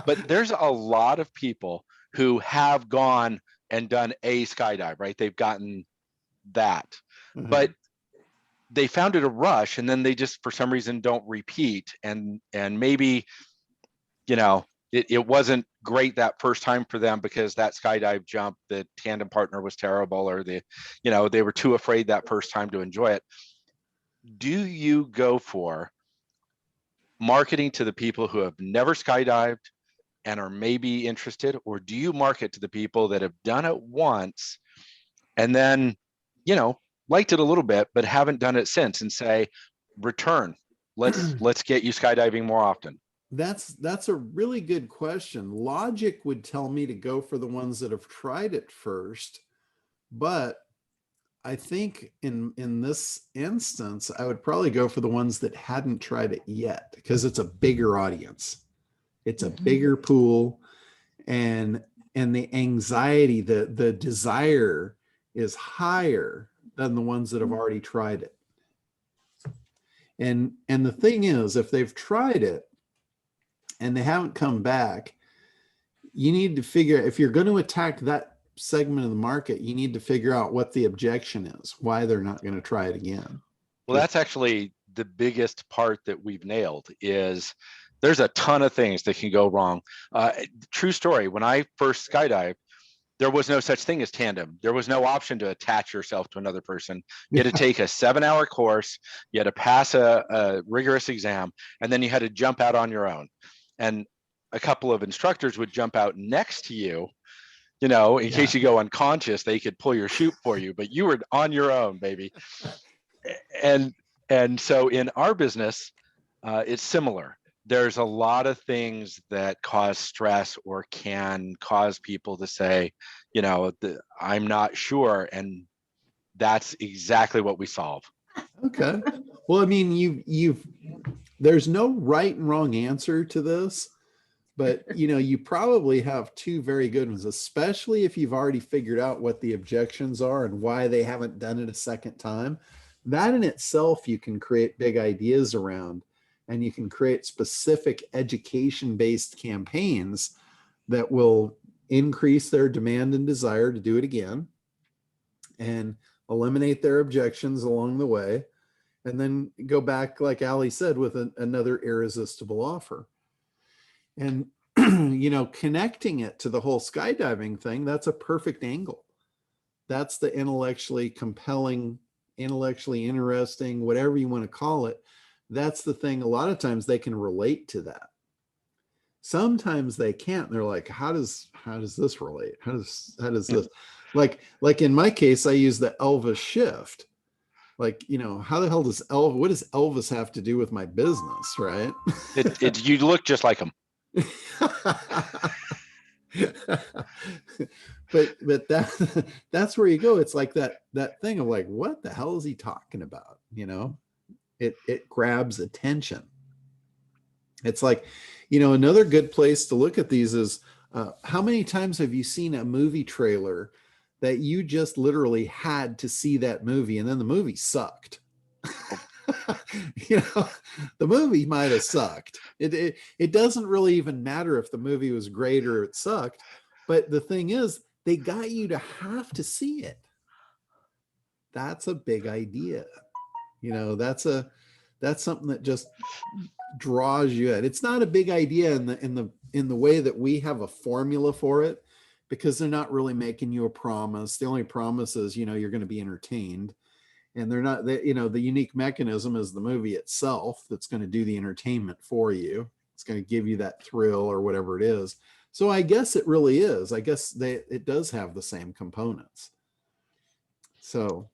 But there's a lot of people who have gone and done a skydive, right? They've gotten that, but they found it a rush, and then they just, for some reason, don't repeat. And maybe, you know, it wasn't great that first time for them because that skydive jump, the tandem partner was terrible, or they were too afraid that first time to enjoy it. Do you go for marketing to the people who have never skydived and are maybe interested, or do you market to the people that have done it once and then, liked it a little bit, but haven't done it since, and say, return, let's get you skydiving more often? That's a really good question. Logic would tell me to go for the ones that have tried it first, but I think in this instance, I would probably go for the ones that hadn't tried it yet, because it's a bigger audience. It's a bigger pool, and the anxiety, the desire is higher than the ones that have already tried it. And the thing is, if they've tried it and they haven't come back, you need to figure, if you're going to attack that segment of the market, you need to figure out what the objection is, why they're not going to try it again. Well, that's actually the biggest part that we've nailed. Is there's a ton of things that can go wrong. True story. When I first skydived, there was no such thing as tandem. There was no option to attach yourself to another person. You had to take a 7-hour course. You had to pass a rigorous exam, and then you had to jump out on your own. And a couple of instructors would jump out next to you, in case you go unconscious, they could pull your chute for you, but you were on your own, baby. And so in our business, it's similar. There's a lot of things that cause stress or can cause people to say, I'm not sure. And that's exactly what we solve. Okay. Well, I mean, there's no right and wrong answer to this, but you probably have two very good ones, especially if you've already figured out what the objections are and why they haven't done it a second time. That in itself, you can create big ideas around. And you can create specific education-based campaigns that will increase their demand and desire to do it again and eliminate their objections along the way. And then go back, like Ali said, with another irresistible offer. And, connecting it to the whole skydiving thing, that's a perfect angle. That's the intellectually compelling, intellectually interesting, whatever you want to call it. That's the thing. A lot of times they can relate to that. Sometimes they can't. They're like, how does this relate? How does this, like in my case, I use the Elvis shift. Like, how the hell what does Elvis have to do with my business? Right. You look just like him. but that's where you go. It's like that thing of like, what the hell is he talking about? It grabs attention. It's like, another good place to look at these is how many times have you seen a movie trailer that you just literally had to see that movie, and then the movie sucked? The movie might have sucked. It doesn't really even matter if the movie was great or it sucked, but the thing is, they got you to have to see it. That's a big idea. That's something that just draws you in. It's not a big idea in the way that we have a formula for it, because they're not really making you a promise. The only promise is, you're going to be entertained, and they're not, the unique mechanism is the movie itself that's going to do the entertainment for you. It's going to give you that thrill or whatever it is. So I guess it really is. I guess it does have the same components. So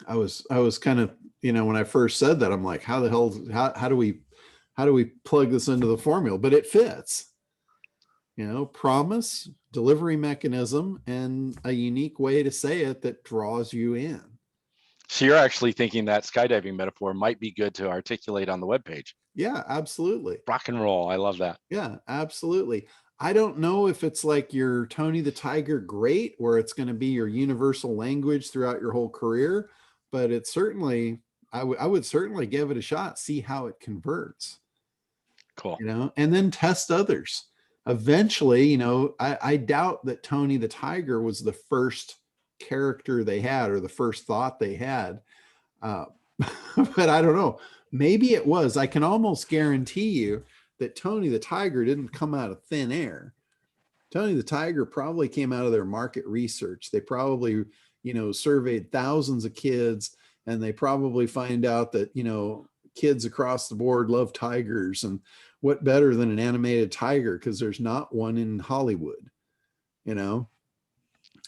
I was kind of, when I first said that, I'm like, how the hell, how do we plug this into the formula? But it fits, promise, delivery mechanism, and a unique way to say it that draws you in. So you're actually thinking that skydiving metaphor might be good to articulate on the webpage. Yeah, absolutely. Rock and roll. I love that. Yeah, absolutely. I don't know if it's like your Tony the Tiger great, where it's going to be your universal language throughout your whole career, but it's certainly, I would certainly give it a shot, see how it converts, Cool. you know, and then test others. Eventually, you know, I doubt that Tony the Tiger was the first character they had or the first thought they had. But I don't know. Maybe it was. I can almost guarantee you that Tony the Tiger didn't come out of thin air. Tony the Tiger probably came out of their market research. They probably, you know, surveyed thousands of kids, and they probably find out that, you know, kids across the board love tigers, and what better than an animated tiger, because there's not one in Hollywood, you know.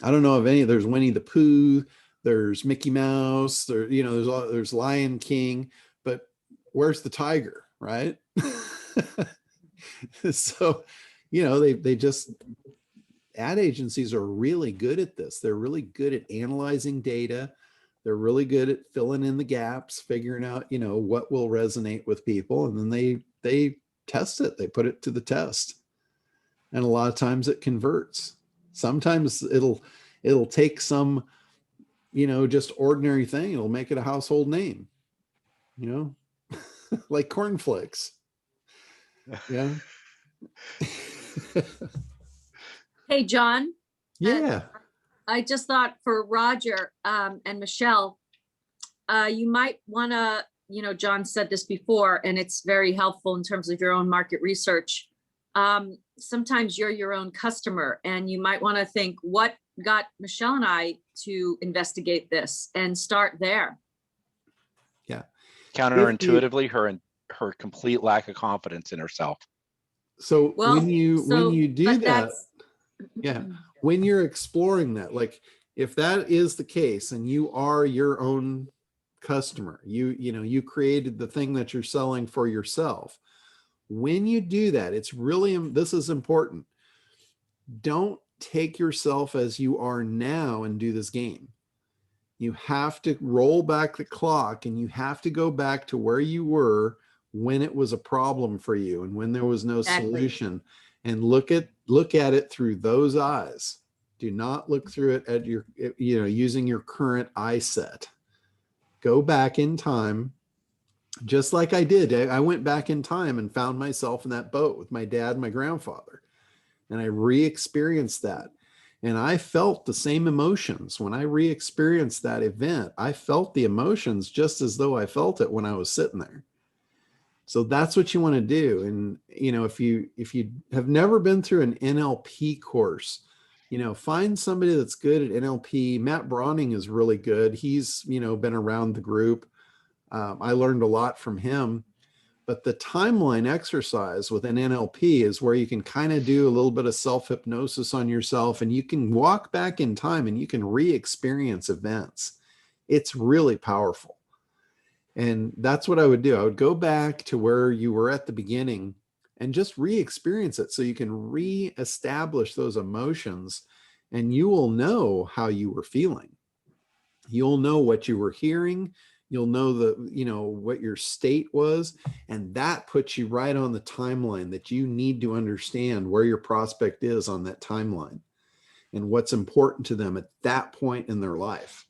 I don't know of any. There's Winnie the Pooh, there's Mickey Mouse, there, you know, there's Lion King, but where's the tiger, right? So, you know, they just, ad agencies are really good at this. They're really good at analyzing data. They're really good at filling in the gaps, figuring out, you know, what will resonate with people. And then they test it. They put it to the test. And a lot of times it converts. Sometimes it'll take some, you know, just ordinary thing. It'll make it a household name, you know, like cornflakes. Yeah. Hey, John. Yeah. I just thought for Roger and Michelle, you might want to, you know, John said this before, and it's very helpful in terms of your own market research. Sometimes you're your own customer, and you might want to think, what got Michelle and I to investigate this, and start there. Yeah. Counterintuitively, her complete lack of confidence in herself. So Well, when you do that, that's- yeah, when you're exploring that, like if that is the case and you are your own customer, you know, you created the thing that you're selling for yourself. When you do that, it's really, this is important. Don't take yourself as you are now and do this game. You have to roll back the clock, and you have to go back to where you were when it was a problem for you and when there was no solution, and look at it through those eyes. Do not look through it at your, you know, using your current eye set. Go back in time, just like I did. I went back in time and found myself in that boat with my dad and my grandfather, and I re-experienced that. And I felt the same emotions when I re-experienced that event. I felt the emotions just as though I felt it when I was sitting there. So that's what you want to do. And, you know, if you have never been through an NLP course, you know, find somebody that's good at NLP. Matt Browning is really good. He's, you know, been around the group. I learned a lot from him. But the timeline exercise within NLP is where you can kind of do a little bit of self-hypnosis on yourself, and you can walk back in time and you can re-experience events. It's really powerful. And that's what I would do. I would go back to where you were at the beginning and just re-experience it, so you can re-establish those emotions, and you will know how you were feeling. You'll know what you were hearing. You'll know you know, what your state was, and that puts you right on the timeline that you need to understand where your prospect is on that timeline and what's important to them at that point in their life.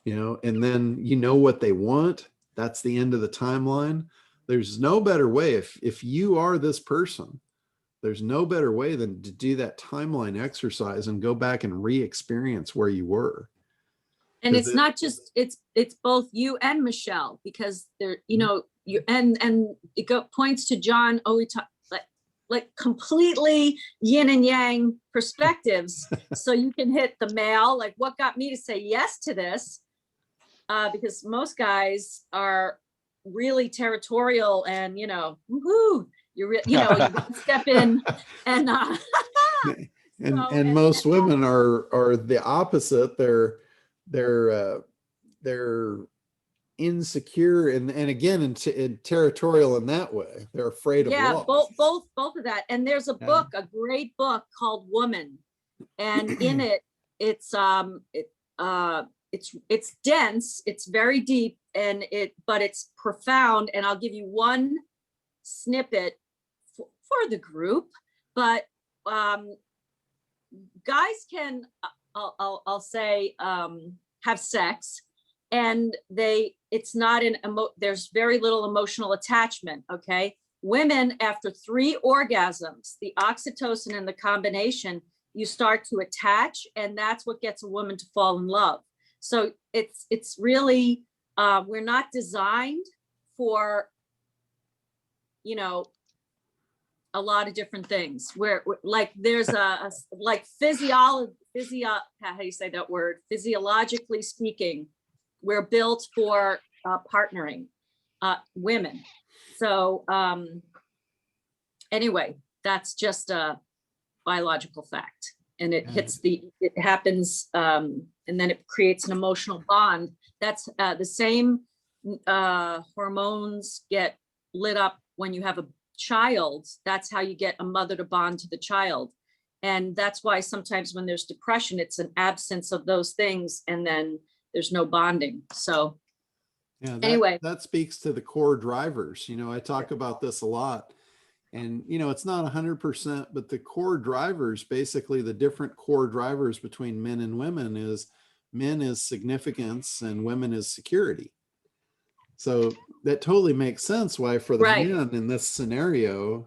You know, and then you know what they want. That's the end of the timeline. There's no better way. If you are this person, there's no better way than to do that timeline exercise and go back and re-experience where you were. And it's not just, it's both you and Michelle, because they're, you know, you and it points to John. Oh, we talk like completely yin and yang perspectives. So you can hit the male, like what got me to say yes to this, because most guys are really territorial and, you know, woohoo, you know, you step in and and most women are the opposite. They're insecure and again in territorial in that way. They're afraid of loss. both of that. And there's a book, a great book called Woman, and in it, it's dense, it's very deep, but it's profound. And I'll give you one snippet for the group. but guys can, I'll say, have sex, and it's not there's very little emotional attachment. Okay. Women, after 3 orgasms, the oxytocin and the combination, you start to attach, and that's what gets a woman to fall in love. So it's really, we're not designed for, a lot of different things. Where like there's like how do you say that word? Physiologically speaking, we're built for partnering women. So anyway, that's just a biological fact, and it happens, and then it creates an emotional bond. That's the same hormones get lit up when you have a child. That's how you get a mother to bond to the child. And that's why sometimes when there's depression, it's an absence of those things, and then there's no bonding. So yeah, anyway, that speaks to the core drivers. I talk about this a lot, and it's not 100%, but the core drivers, basically the different core drivers between men and women, is men is significance and women is security. So that totally makes sense why for the men in this scenario,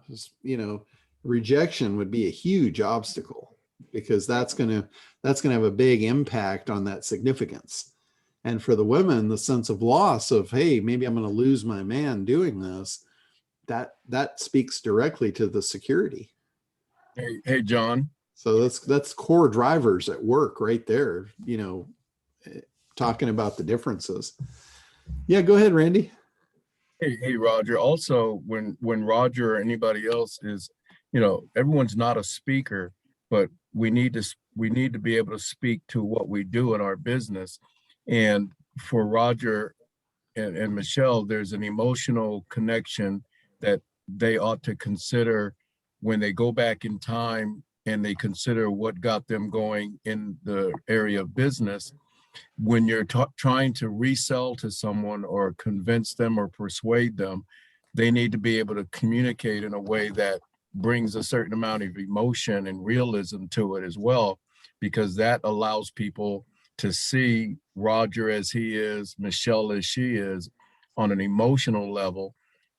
rejection would be a huge obstacle, because that's going to have a big impact on that significance. And for the women, the sense of loss of, hey, maybe I'm going to lose my man doing this, that speaks directly to the security. Hey, John. So that's core drivers at work right there, talking about the differences. Yeah, go ahead, Randy. Hey, Roger. Also, when Roger or anybody else is, everyone's not a speaker, but we need to be able to speak to what we do in our business. And for Roger and Michelle, there's an emotional connection that they ought to consider when they go back in time and they consider what got them going in the area of business. When you're trying to resell to someone or convince them or persuade them, they need to be able to communicate in a way that brings a certain amount of emotion and realism to it as well, because that allows people to see Roger as he is, Michelle as she is, on an emotional level,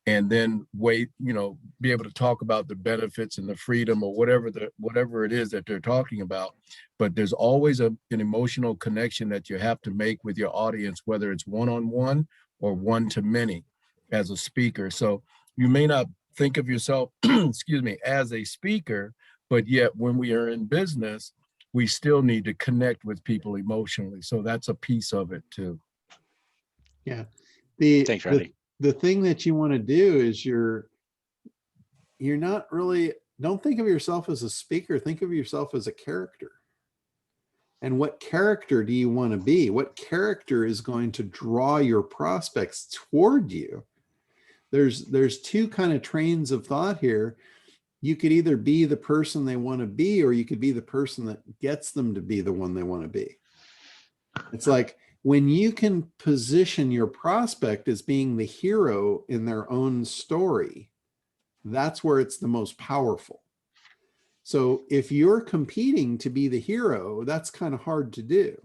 and then be able to talk about the benefits and the freedom or whatever it is that they're talking about. But there's always an emotional connection that you have to make with your audience, whether it's one-on-one or one-to-many as a speaker. So you may not think of yourself, excuse me, as a speaker, but yet when we are in business, we still need to connect with people emotionally. So that's a piece of it too. Yeah. Thanks, Randy. The thing that you want to do is you're not really, don't think of yourself as a speaker, think of yourself as a character. And what character do you want to be? What character is going to draw your prospects toward you? There's 2 kind of trains of thought here. You could either be the person they want to be, or you could be the person that gets them to be the one they want to be. It's like when you can position your prospect as being the hero in their own story, that's where it's the most powerful. So if you're competing to be the hero, that's kind of hard to do.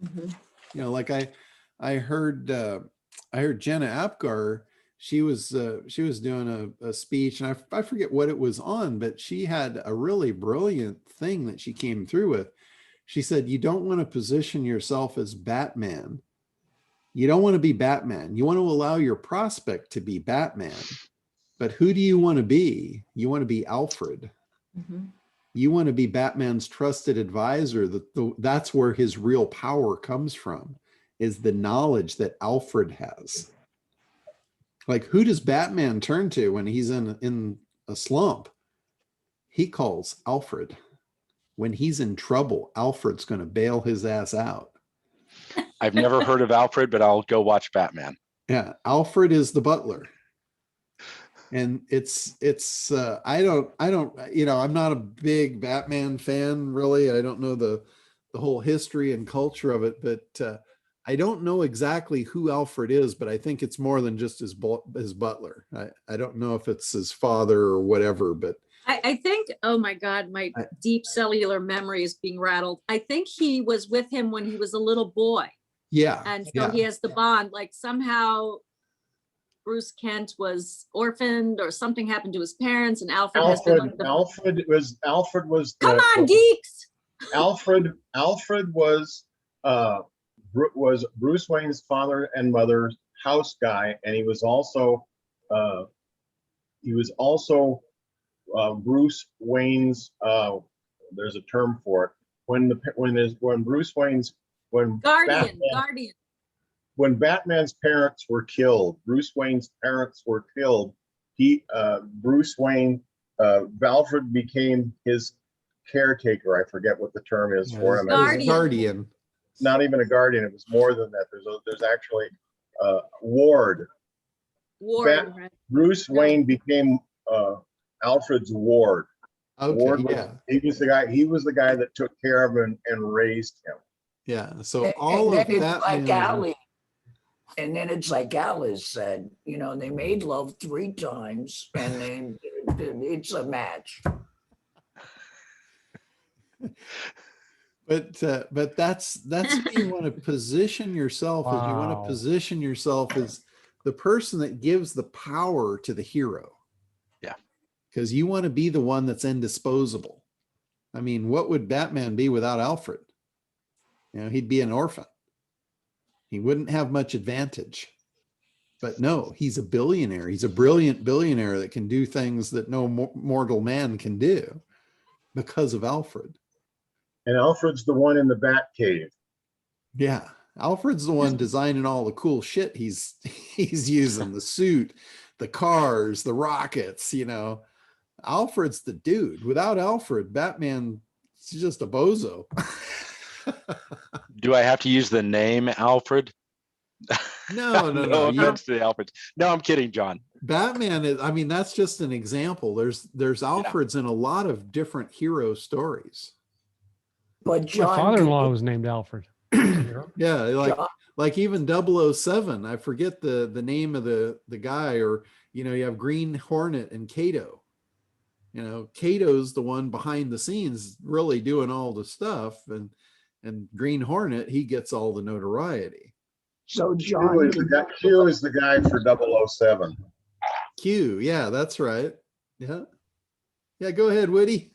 Mm-hmm. Like I heard Jenna Apgar, she was doing a speech, and I forget what it was on, but she had a really brilliant thing that she came through with. She said, you don't want to position yourself as Batman. You don't want to be Batman. You want to allow your prospect to be Batman. But who do you want to be? You want to be Alfred. Mm-hmm. You want to be Batman's trusted advisor. That's where his real power comes from, is the knowledge that Alfred has. Like, who does Batman turn to when he's in a slump? He calls Alfred. When he's in trouble, Alfred's going to bail his ass out. I've never heard of Alfred, but I'll go watch Batman. Yeah, Alfred is the butler. And it's I don't, I'm not a big Batman fan, really. I don't know the whole history and culture of it, but I don't know exactly who Alfred is, but I think it's more than just his butler. I don't know if it's his father or whatever, but I think, oh my God, my deep cellular memory is being rattled. I think he was with him when he was a little boy. yeah. And so yeah. he has the bond, like somehow Bruce Kent was orphaned or something happened to his parents, and Alfred has been like the, Alfred was come the, on, geeks. Alfred was Bruce Wayne's father and mother's house guy, and he was also Bruce Wayne's there's a term for it when Bruce Wayne's Guardian. when Batman's parents were killed, Bruce Wayne's parents were killed. Alfred became his caretaker. I forget what the term is for him. Guardian. Not even a guardian. It was more than that. There's actually ward. Right. Bruce Wayne became Alfred's ward. Okay, Ward yeah. He was the guy that took care of him and raised him. Yeah. So all of that. And then it's like Alice said, you know, they made love 3 times, and it's a match. But that's how you want to position yourself. Is you want to position yourself as the person that gives the power to the hero. Yeah. Because you want to be the one that's indisposable. I mean, what would Batman be without Alfred? You know, he'd be an orphan. He wouldn't have much advantage. But no, he's a billionaire. He's a brilliant billionaire that can do things that no mortal man can do because of Alfred. And Alfred's the one in the Batcave. Yeah. Alfred's the one designing all the cool shit he's using, the suit, the cars, the rockets, you know. Alfred's the dude. Without Alfred, Batman is just a bozo. Do I have to use the name Alfred? No. Offense to the Alfreds. No, I'm kidding, John. Batman is, I mean, that's just an example. There's Alfreds in a lot of different hero stories. But John, my father-in-law was named Alfred. Yeah, like even 007. I forget the name of the guy, or you know, you have Green Hornet and Kato. You know, Kato's the one behind the scenes really doing all the stuff, and Green Hornet, he gets all the notoriety. So John, Q is the guy for 007. Q, yeah, that's right. Yeah. Go ahead, Woody.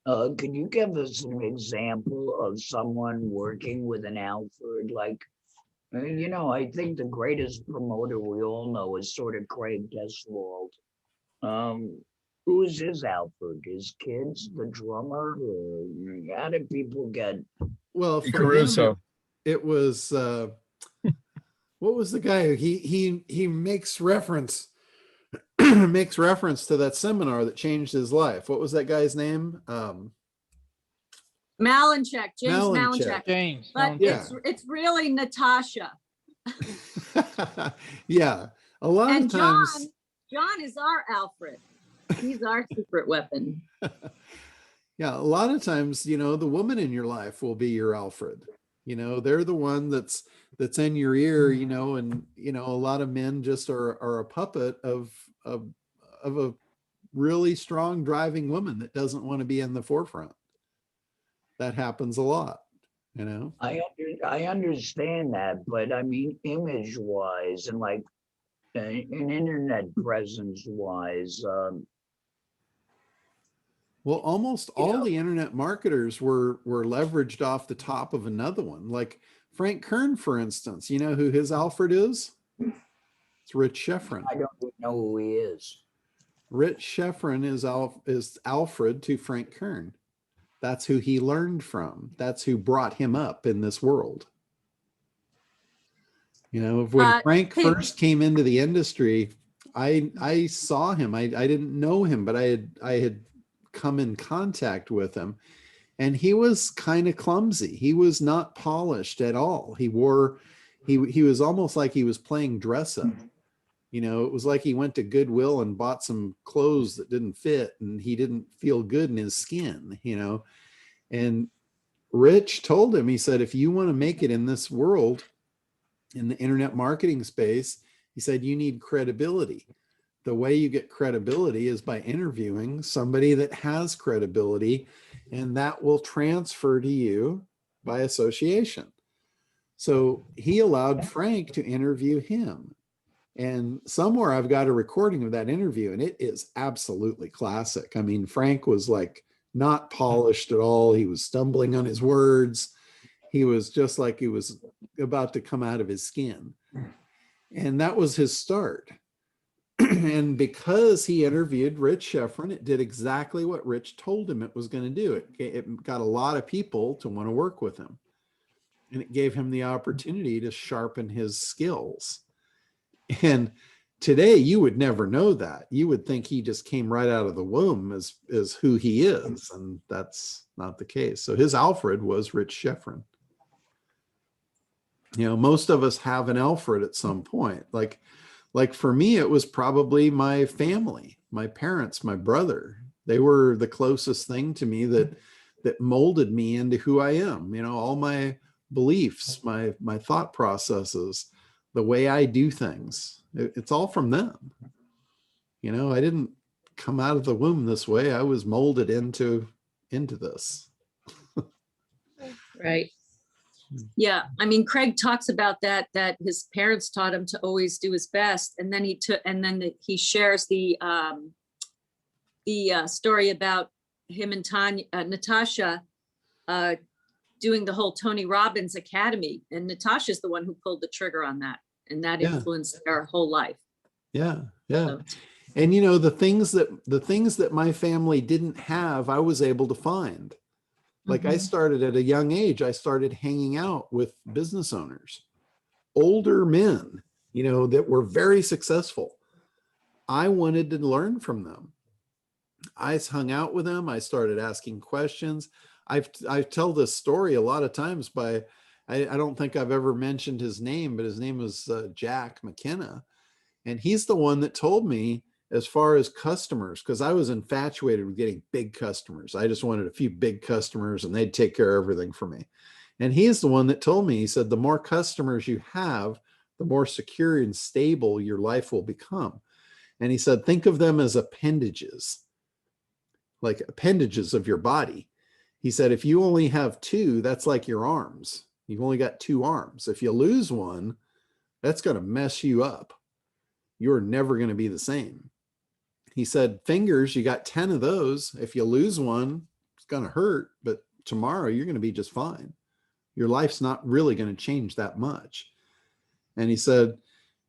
Can you give us an example of someone working with an Alfred? Like, you know, I think the greatest promoter we all know is sort of Craig Deswald. Who is his Alfred? His kids, the drummer? Or how did people get? Well, for Caruso. him, it was what was the guy? He makes reference makes reference to that seminar that changed his life. What was that guy's name? Malinchek, James Malinchek. James. But it's really Natasha. Yeah. A lot And of times. John is our Alfred. He's our secret weapon. Yeah, a lot of times, you know, the woman in your life will be your Alfred. You know, they're the one that's in your ear, you know, and you know, a lot of men just are a puppet of a really strong driving woman that doesn't want to be in the forefront. That happens a lot, you know. I understand that, but I mean, image wise and like an internet presence wise. Well, almost all the internet marketers were leveraged off the top of another one. Like Frank Kern, for instance, you know who his Alfred is? It's Rich Schefren. I don't know who he is. Rich Schefren is Alfred to Frank Kern. That's who he learned from. That's who brought him up in this world. You know, when Frank first came into the industry, I saw him. I didn't know him, but I had come in contact with him, and he was kind of clumsy. He was not polished at all. He was almost like he was playing dress up. You know, it was like he went to Goodwill and bought some clothes that didn't fit, and he didn't feel good in his skin, you know. And Rich told him, he said, if you want to make it in this world, in the internet marketing space, he said, you need credibility. The way you get credibility is by interviewing somebody that has credibility, and that will transfer to you by association. So he allowed Frank to interview him. And somewhere I've got a recording of that interview, and it is absolutely classic. I mean, Frank was like not polished at all. He was stumbling on his words. He was just like he was about to come out of his skin. And that was his start. And because he interviewed Rich Sheffrin, it did exactly what Rich told him it was going to do. It got a lot of people to want to work with him. And it gave him the opportunity to sharpen his skills. And today you would never know that. You would think he just came right out of the womb as who he is. And that's not the case. So his Alfred was Rich Sheffrin. You know, most of us have an Alfred at some point. Like for me, it was probably my family, my parents, my brother. They were the closest thing to me that molded me into who I am. You know, all my beliefs, my thought processes, the way I do things. It's all from them. You know, I didn't come out of the womb this way. I was molded into this. Right. Yeah. I mean, Craig talks about that his parents taught him to always do his best. And then he shares the story about him and Natasha doing the whole Tony Robbins Academy. And Natasha's the one who pulled the trigger on that. And that influenced our whole life. Yeah. Yeah. So. And you know, the things that my family didn't have, I was able to find. Like I started at a young age, I started hanging out with business owners, older men, you know, that were very successful. I wanted to learn from them. I hung out with them. I started asking questions. I tell this story a lot of times by, I don't think I've ever mentioned his name, but his name was Jack McKenna. And he's the one that told me, as far as customers, because I was infatuated with getting big customers. I just wanted a few big customers and they'd take care of everything for me. And he's the one that told me, he said, the more customers you have, the more secure and stable your life will become. And he said, think of them as appendages, like appendages of your body. He said, if you only have two, that's like your arms. You've only got two arms. If you lose one, that's going to mess you up. You're never going to be the same. He said, fingers, you got 10 of those. If you lose one, it's going to hurt, but tomorrow you're going to be just fine. Your life's not really going to change that much. And he said,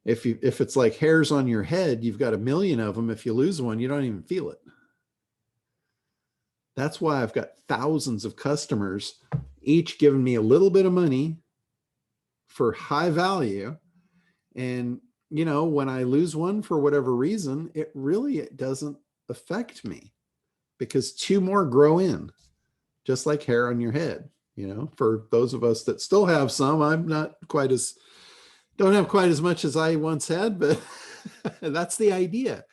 if it's like hairs on your head, you've got 1 million of them. If you lose one, you don't even feel it. That's why I've got thousands of customers, each giving me a little bit of money for high value. And you know, when I lose one for whatever reason, it doesn't affect me because 2 more grow in, just like hair on your head. You know, for those of us that still have some, don't have quite as much as I once had, but that's the idea.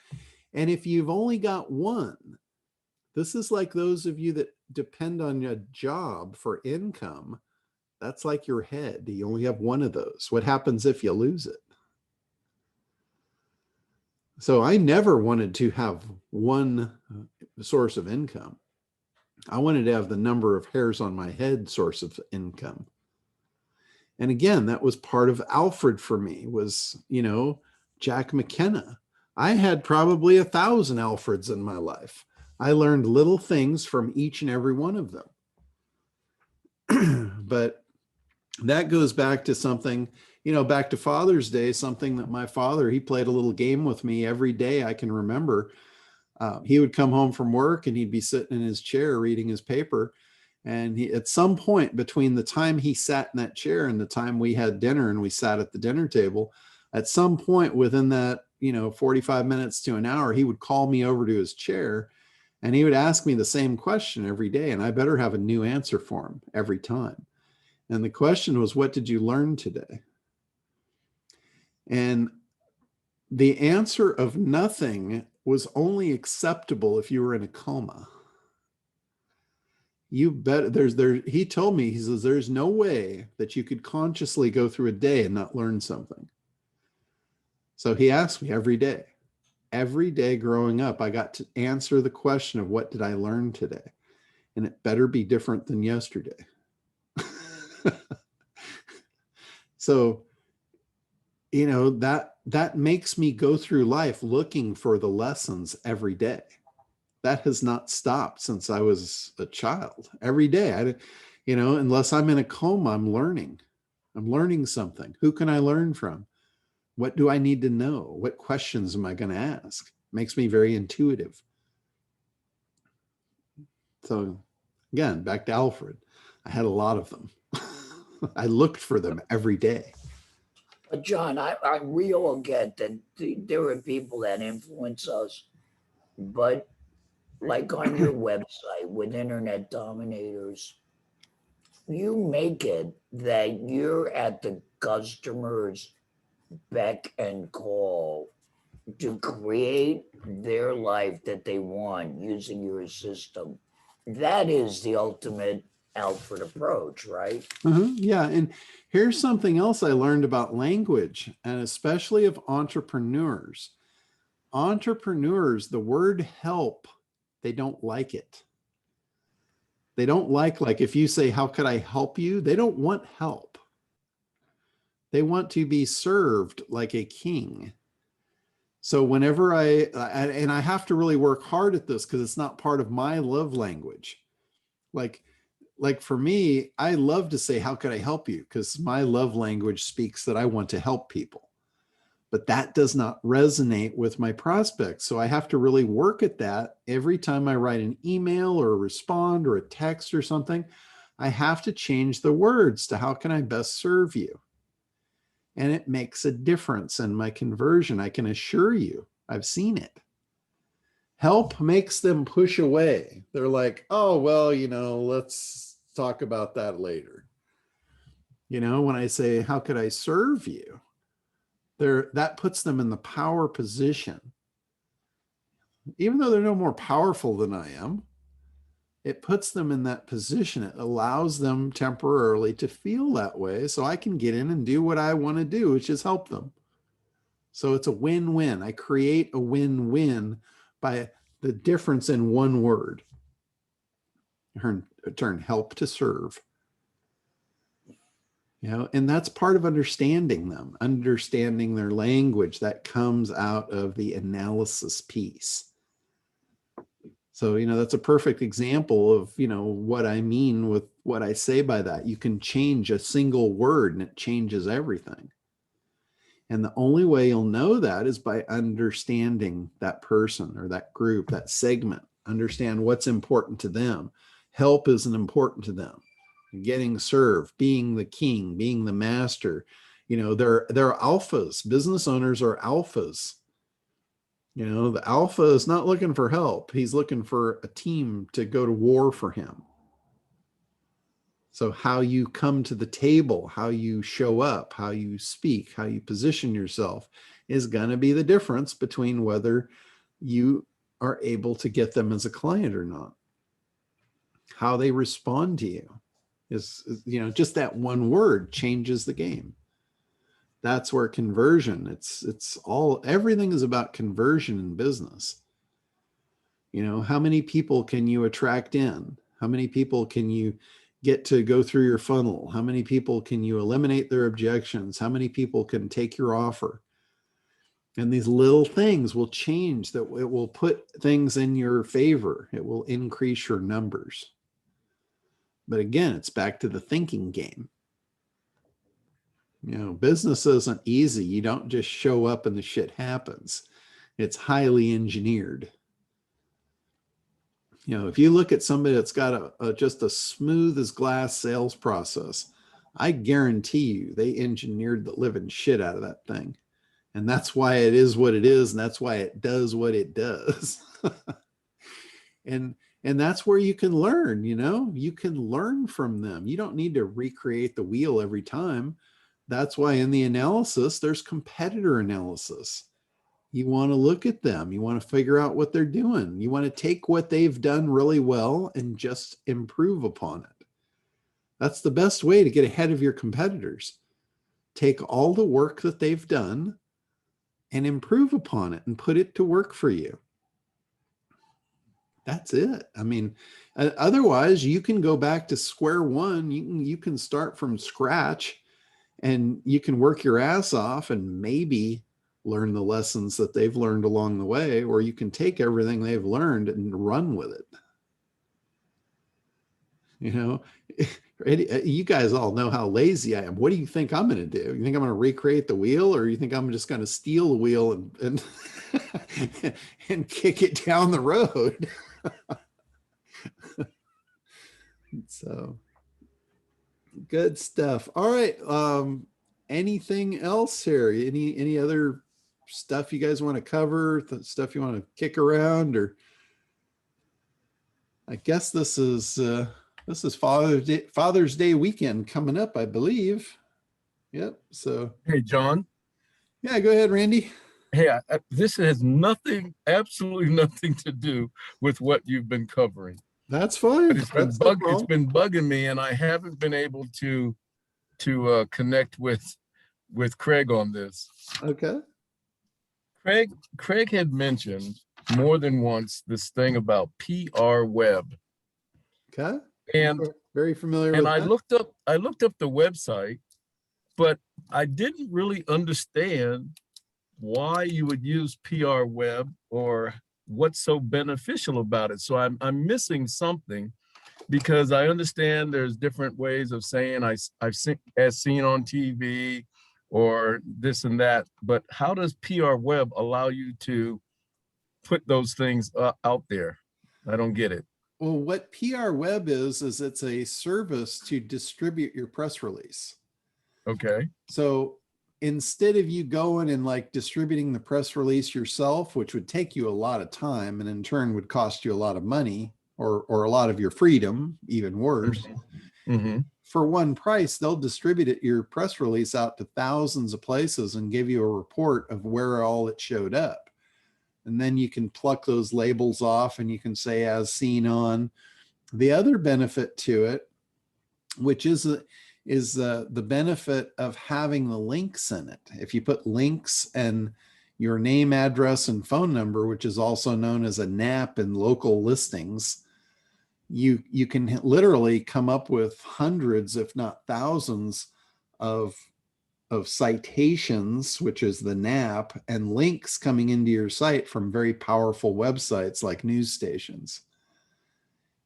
And if you've only got one, this is like those of you that depend on a job for income. That's like your head. You only have one of those. What happens if you lose it? So I never wanted to have one source of income. I wanted to have the number of hairs on my head source of income. And again, that was part of Alfred for me was, you know, Jack McKenna. I had probably 1,000 Alfreds in my life. I learned little things from each and every one of them. But that goes back to something, you know, back to Father's Day, something that my father, he played a little game with me every day I can remember. He would come home from work and he'd be sitting in his chair reading his paper. And at some point between the time he sat in that chair and the time we had dinner and we sat at the dinner table, at some point within that, you know, 45 minutes to an hour, he would call me over to his chair and he would ask me the same question every day. And I better have a new answer for him every time. And the question was, what did you learn today? And the answer of nothing was only acceptable if you were in a coma. you bet he told me, he says, there's no way that you could consciously go through a day and not learn something. So he asked me every day growing up, I got to answer the question of what did I learn today? And it better be different than yesterday. So, you know, that makes me go through life looking for the lessons every day. That has not stopped since I was a child. Every day, you know, unless I'm in a coma, I'm learning something. Who can I learn from? What do I need to know? What questions am I going to ask? Makes me very intuitive. So again, back to Alfred, I had a lot of them. I looked for them every day. But John, we all get that there are people that influence us, but like on your website with Internet Dominators, you make it that you're at the customer's beck and call to create their life that they want using your system. That is the ultimate Alfred approach, right? Yeah. And here's something else I learned about language, and especially of entrepreneurs. Entrepreneurs, the word help, they don't like it. They don't like if you say, how could I help you? They don't want help. They want to be served like a king. So whenever I have to really work hard at this because it's not part of my love language. Like for me, I love to say, how could I help you? Because my love language speaks that I want to help people. But that does not resonate with my prospects. So I have to really work at that. Every time I write an email or respond or a text or something, I have to change the words to how can I best serve you? And it makes a difference in my conversion. I can assure you, I've seen it. Help makes them push away. They're like, oh, well, you know, let's talk about that later. You know, when I say, how could I serve you? That puts them in the power position. Even though they're no more powerful than I am, it puts them in that position. It allows them temporarily to feel that way so I can get in and do what I want to do, which is help them. So it's a win-win. I create a win-win by the difference in one word. Turn help to serve. You know, and that's part of understanding them, understanding their language. That comes out of the analysis piece. So, you know, that's a perfect example of, you know, what I mean with what I say by that. You can change a single word and it changes everything. And the only way you'll know that is by understanding that person or that group, that segment, understand what's important to them. Help isn't important to them. Getting served, being the king, being the master, you know, they're alphas. Business owners are alphas. You know, the alpha is not looking for help. He's looking for a team to go to war for him. So how you come to the table, how you show up, how you speak, how you position yourself is going to be the difference between whether you are able to get them as a client or not. How they respond to you is, you know, just that one word changes the game. That's where conversion, everything is about conversion in business. You know, how many people can you attract in? How many people can you get to go through your funnel? How many people can you eliminate their objections? How many people can take your offer? And these little things will change that. It will put things in your favor. It will increase your numbers. But again, it's back to the thinking game. You know, business isn't easy. You don't just show up and the shit happens. It's highly engineered. You know, if you look at somebody that's got just a smooth as glass sales process, I guarantee you they engineered the living shit out of that thing. And that's why it is what it is. And that's why it does what it does. And that's where you can learn, you know, you can learn from them. You don't need to recreate the wheel every time. That's why in the analysis, there's competitor analysis. You want to look at them. You want to figure out what they're doing. You want to take what they've done really well and just improve upon it. That's the best way to get ahead of your competitors. Take all the work that they've done and improve upon it and put it to work for you. That's it. I mean, otherwise you can go back to square one. You can start from scratch and you can work your ass off and maybe learn the lessons that they've learned along the way, or you can take everything they've learned and run with it. You know, you guys all know how lazy I am. What do you think I'm going to do? You think I'm going to recreate the wheel, or you think I'm just going to steal the wheel and and kick it down the road? So good stuff. All right. Anything else here? Any other stuff you guys want to cover? Stuff you want to kick around? Or I guess this is Father's Day weekend coming up, I believe. Yep. So Hey, John. yeah, go ahead, Randy. Hey, this has nothing, absolutely nothing to do with what you've been covering. That's fine. But it's been bugging me, and I haven't been able to connect with Craig on this. Okay. Craig had mentioned more than once this thing about PR web. Okay. And very familiar with and I that. looked up the website, but I didn't really understand why you would use PR web or what's so beneficial about it. So I'm missing something, because I understand there's different ways of saying I've seen as seen on TV or this and that, but how does PR web allow you to put those things out there? I don't get it. Well, what PR web is it's a service to distribute your press release. Okay. So instead of you going and like distributing the press release yourself, which would take you a lot of time and in turn would cost you a lot of money or a lot of your freedom, even worse. Mm-hmm. For one price, they'll distribute your press release out to thousands of places and give you a report of where all it showed up. And then you can pluck those labels off and you can say as seen on. The other benefit to it, which is the benefit of having the links in it. If you put links and your name, address, and phone number, which is also known as a NAP in local listings, you can literally come up with hundreds, if not thousands, of citations, which is the NAP, and links coming into your site from very powerful websites like news stations.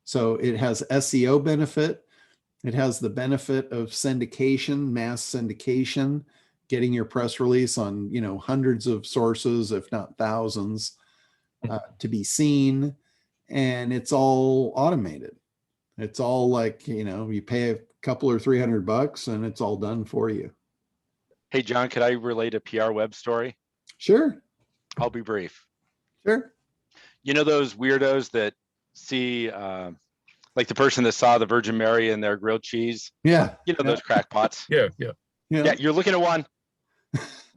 So it has SEO benefit. It has the benefit of syndication, mass syndication, getting your press release on, hundreds of sources, if not thousands, to be seen. And it's all automated. It's all like, you pay a couple or $300 and it's all done for you. Hey, John, could I relate a PR web story? Sure. I'll be brief. Sure. You know those weirdos that see, like the person that saw the Virgin Mary in their grilled cheese? Yeah. Those crackpots. Yeah. Yeah, you're looking at one.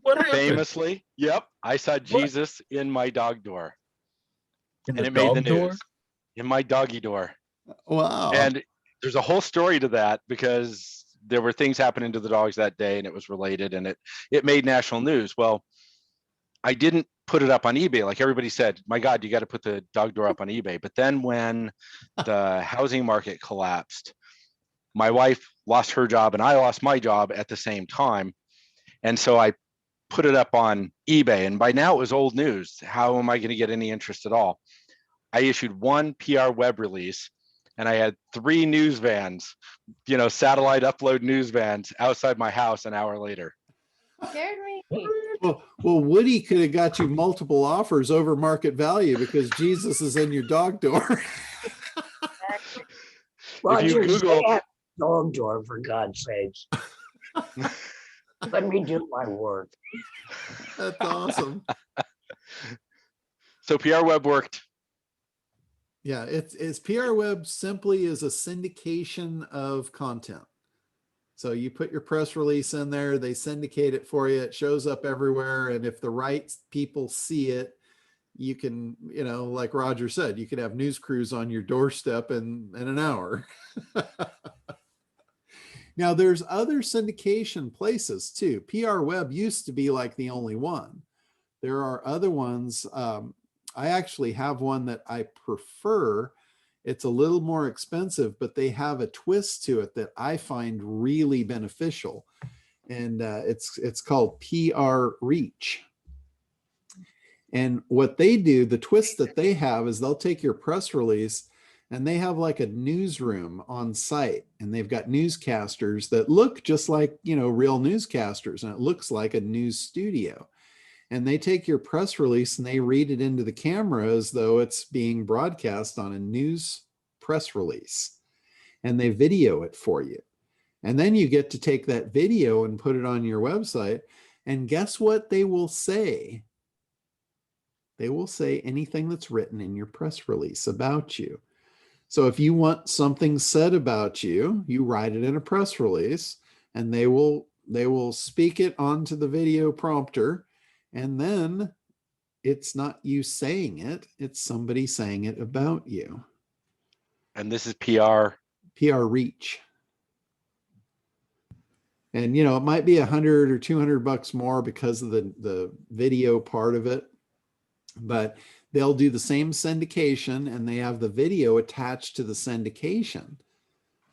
What happened? Famously, yep, I saw Jesus in my dog door. In and the it made the dog door? news. In my doggy door. Wow. And there's a whole story to that because there were things happening to the dogs that day and it was related and it made national news. Well, I didn't put it up on eBay. Like everybody said, my God, you got to put the dog door up on eBay. But then when the housing market collapsed, my wife lost her job and I lost my job at the same time. And so I put it up on eBay, and by now it was old news. How am I going to get any interest at all? I issued one PR web release and I had 3 news vans, satellite upload news vans outside my house an hour later. Scared me. Well, Woody could have got you multiple offers over market value because Jesus is in your dog door. Roger, Google- stay at dog door, for God's sakes. Let me do my work. That's awesome. So PR web worked. Yeah, it's PR web simply is a syndication of content. So you put your press release in there, they syndicate it for you, it shows up everywhere. And if the right people see it, you can, you know, like Roger said, you could have news crews on your doorstep in an hour. Now there's other syndication places too. PR Web used to be like the only one. There are other ones. I actually have one that I prefer. It's a little more expensive, but they have a twist to it that I find really beneficial. And it's called PR Reach. And what they do, the twist that they have is they'll take your press release and they have like a newsroom on site, and they've got newscasters that look just like, you know, real newscasters, and it looks like a news studio. And they take your press release and they read it into the camera as though it's being broadcast on a news press release, and they video it for you. And then you get to take that video and put it on your website. And guess what they will say? They will say anything that's written in your press release about you. So if you want something said about you, you write it in a press release, and they will speak it onto the video prompter. And then it's not you saying it, it's somebody saying it about you. And this is PR Reach. And, you know, it might be $100 or $200 more because of the video part of it, but they'll do the same syndication and they have the video attached to the syndication.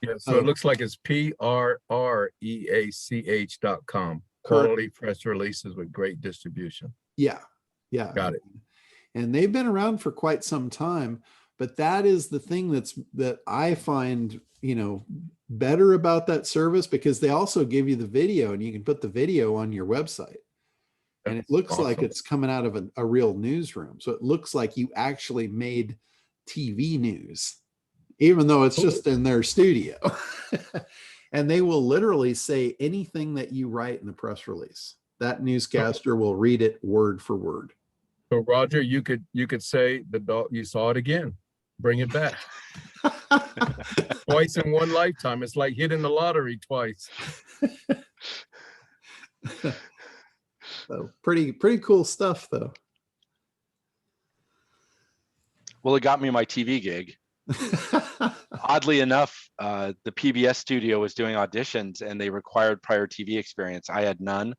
Yeah, so it looks like it's PRREACH.com. Quality press releases with great distribution. Yeah. Yeah. Got it. And they've been around for quite some time, but that is the thing that I find, you know, better about that service, because they also give you the video and you can put the video on your website. And it looks awesome. like it's coming out of a real newsroom. So it looks like you actually made TV news, even though it's just in their studio. And they will literally say anything that you write in the press release. That newscaster will read it word for word. So Roger, you could say the dog, you saw it again. Bring it back. Twice in one lifetime. It's like hitting the lottery twice. So pretty cool stuff though. Well, it got me my TV gig. Oddly enough, the PBS studio was doing auditions and they required prior TV experience. I had none,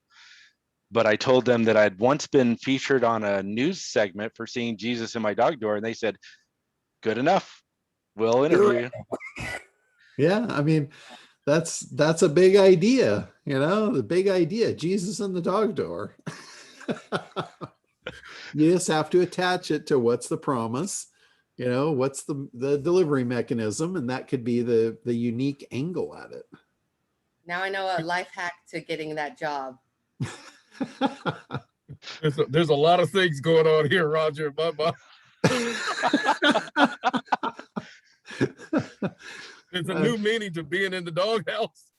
but I told them that I'd once been featured on a news segment for seeing Jesus in my dog door, and they said, good enough, we'll interview you. Yeah, I mean, that's a big idea, you know, the big idea, Jesus in the dog door. You just have to attach it to what's the promise, you know, what's the delivery mechanism, and that could be the unique angle at it. Now I know a life hack to getting that job. There's a lot of things going on here, Roger. Bye-bye. There's a new meaning to being in the doghouse.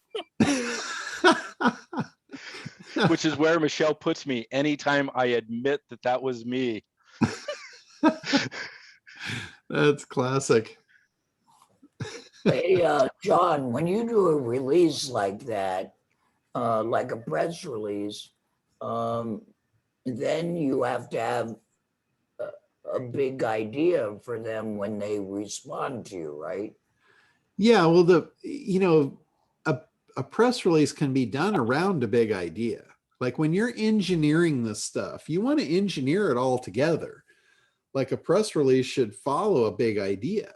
Which is where Michelle puts me anytime I admit that was me. That's classic. Hey, John, when you do a release like that, like a press release, then you have to have a big idea for them when they respond to you, right? Yeah, well, a press release can be done around a big idea. Like when you're engineering this stuff, you want to engineer it all together. Like a press release should follow a big idea,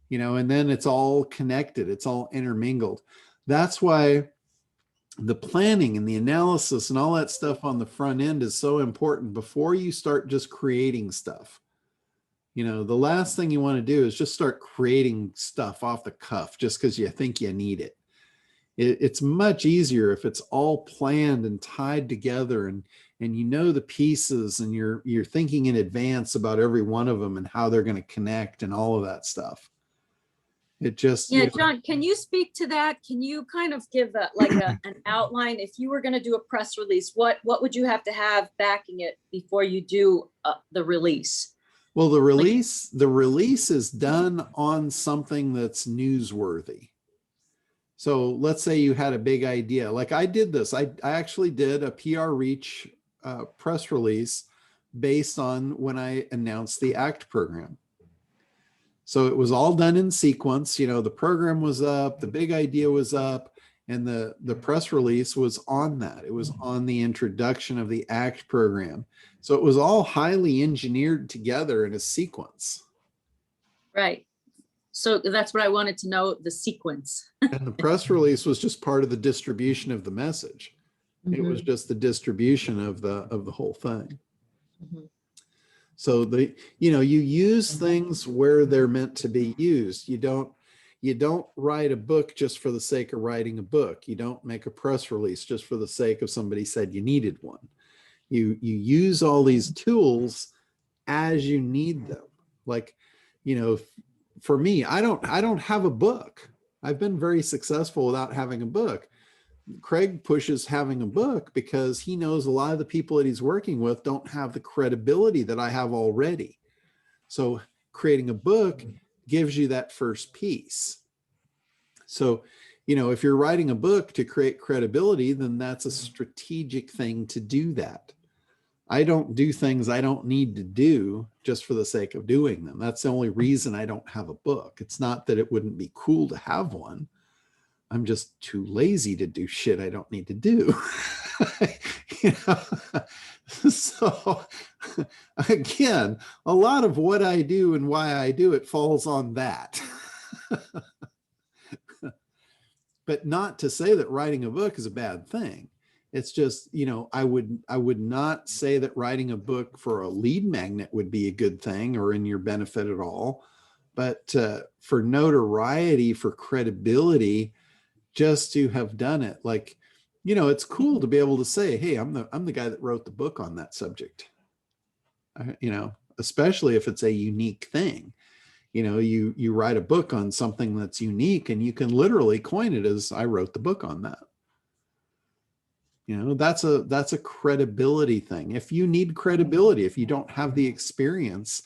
you know, and then it's all connected, it's all intermingled. That's why the planning and the analysis and all that stuff on the front end is so important before you start just creating stuff. You know, the last thing you want to do is just start creating stuff off the cuff just because you think you need it. It's much easier if it's all planned and tied together, and you know the pieces, and you're thinking in advance about every one of them and how they're going to connect and all of that stuff. It just, Yeah, John, can you speak to that? Can you kind of give an outline? If you were going to do a press release, what would you have to have backing it before you do the release? Well, the release is done on something that's newsworthy. So let's say you had a big idea. Like I did this. I actually did a PR Reach press release based on when I announced the ACT program. So it was all done in sequence. You know, the program was up, the big idea was up, and the press release was on that. It was on the introduction of the ACT program. So it was all highly engineered together in a sequence. Right. So that's what I wanted to know, the sequence. And the press release was just part of the distribution of the message. It was just the distribution of the whole thing. So you use things where they're meant to be used. You don't write a book just for the sake of writing a book. You don't make a press release just for the sake of somebody said you needed one. You use all these tools as you need them. Like, for me, I don't have a book. I've been very successful without having a book. Craig pushes having a book because he knows a lot of the people that he's working with don't have the credibility that I have already. So creating a book gives you that first piece. So, if you're writing a book to create credibility, then that's a strategic thing to do that. I don't do things I don't need to do just for the sake of doing them. That's the only reason I don't have a book. It's not that it wouldn't be cool to have one. I'm just too lazy to do shit I don't need to do. So again, a lot of what I do and why I do it falls on that. But not to say that writing a book is a bad thing. It's just, I would not say that writing a book for a lead magnet would be a good thing or in your benefit at all. But for notoriety, for credibility, just to have done it, like, it's cool to be able to say, hey, I'm the guy that wrote the book on that subject. Especially if it's a unique thing. You write a book on something that's unique and you can literally coin it as I wrote the book on that. That's a credibility thing. If you need credibility, if you don't have the experience,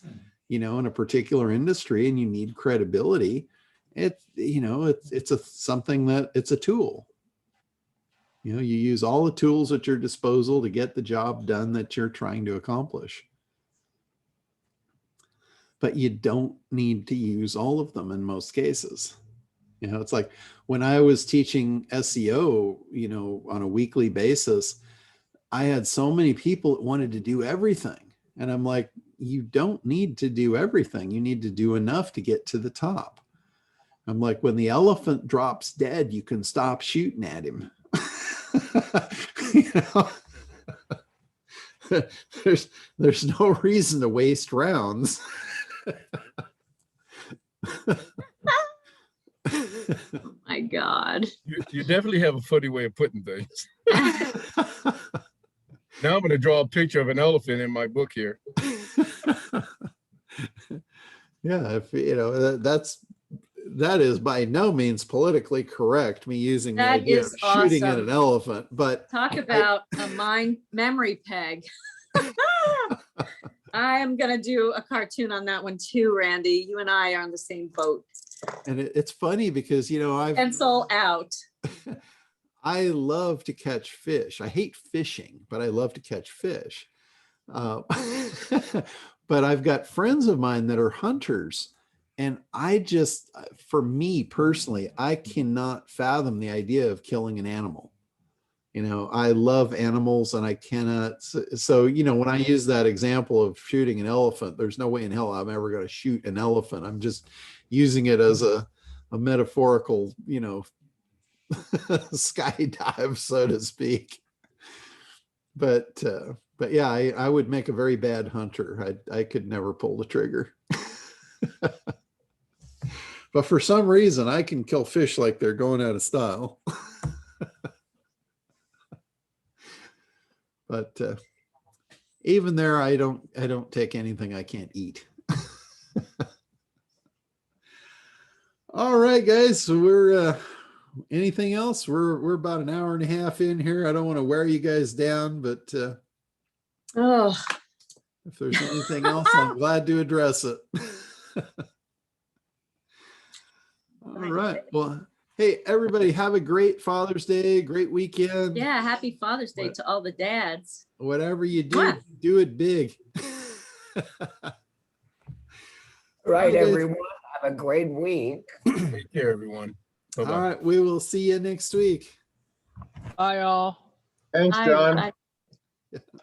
in a particular industry and you need credibility, it's a tool. You use all the tools at your disposal to get the job done that you're trying to accomplish. But you don't need to use all of them in most cases. It's like when I was teaching SEO, on a weekly basis, I had so many people that wanted to do everything. And I'm like, you don't need to do everything. You need to do enough to get to the top. I'm like, when the elephant drops dead, you can stop shooting at him. There's no reason to waste rounds. Oh my God. You definitely have a funny way of putting things. Now I'm going to draw a picture of an elephant in my book here. Yeah, if that is by no means politically correct, me using the That idea is of shooting at awesome. an elephant, but Talk about a mind memory peg. I am going to do a cartoon on that one too, Randy. You and I are on the same boat. And it's funny because, I've Pencil out. I love to catch fish. I hate fishing, but I love to catch fish. But I've got friends of mine that are hunters. And for me personally, I cannot fathom the idea of killing an animal. I love animals and I cannot. So, when I use that example of shooting an elephant, there's no way in hell I'm ever going to shoot an elephant. I'm just using it as a metaphorical, skydive, so to speak. But yeah, I would make a very bad hunter. I could never pull the trigger. But for some reason, I can kill fish like they're going out of style. But even there, I don't take anything I can't eat. All right, guys. So we're anything else? We're about an hour and a half in here. I don't want to wear you guys down, but if there's anything else, I'm glad to address it. All right. Well, Hey, everybody, have a great Father's Day, great weekend. Yeah, happy Father's Day to all the dads. Whatever you do, Mwah. do it big. Right, Okay. everyone. Have a great week. Take care, everyone. Bye-bye. All right, we will see you next week. Bye, y'all. Thanks, Bye, John. everybody.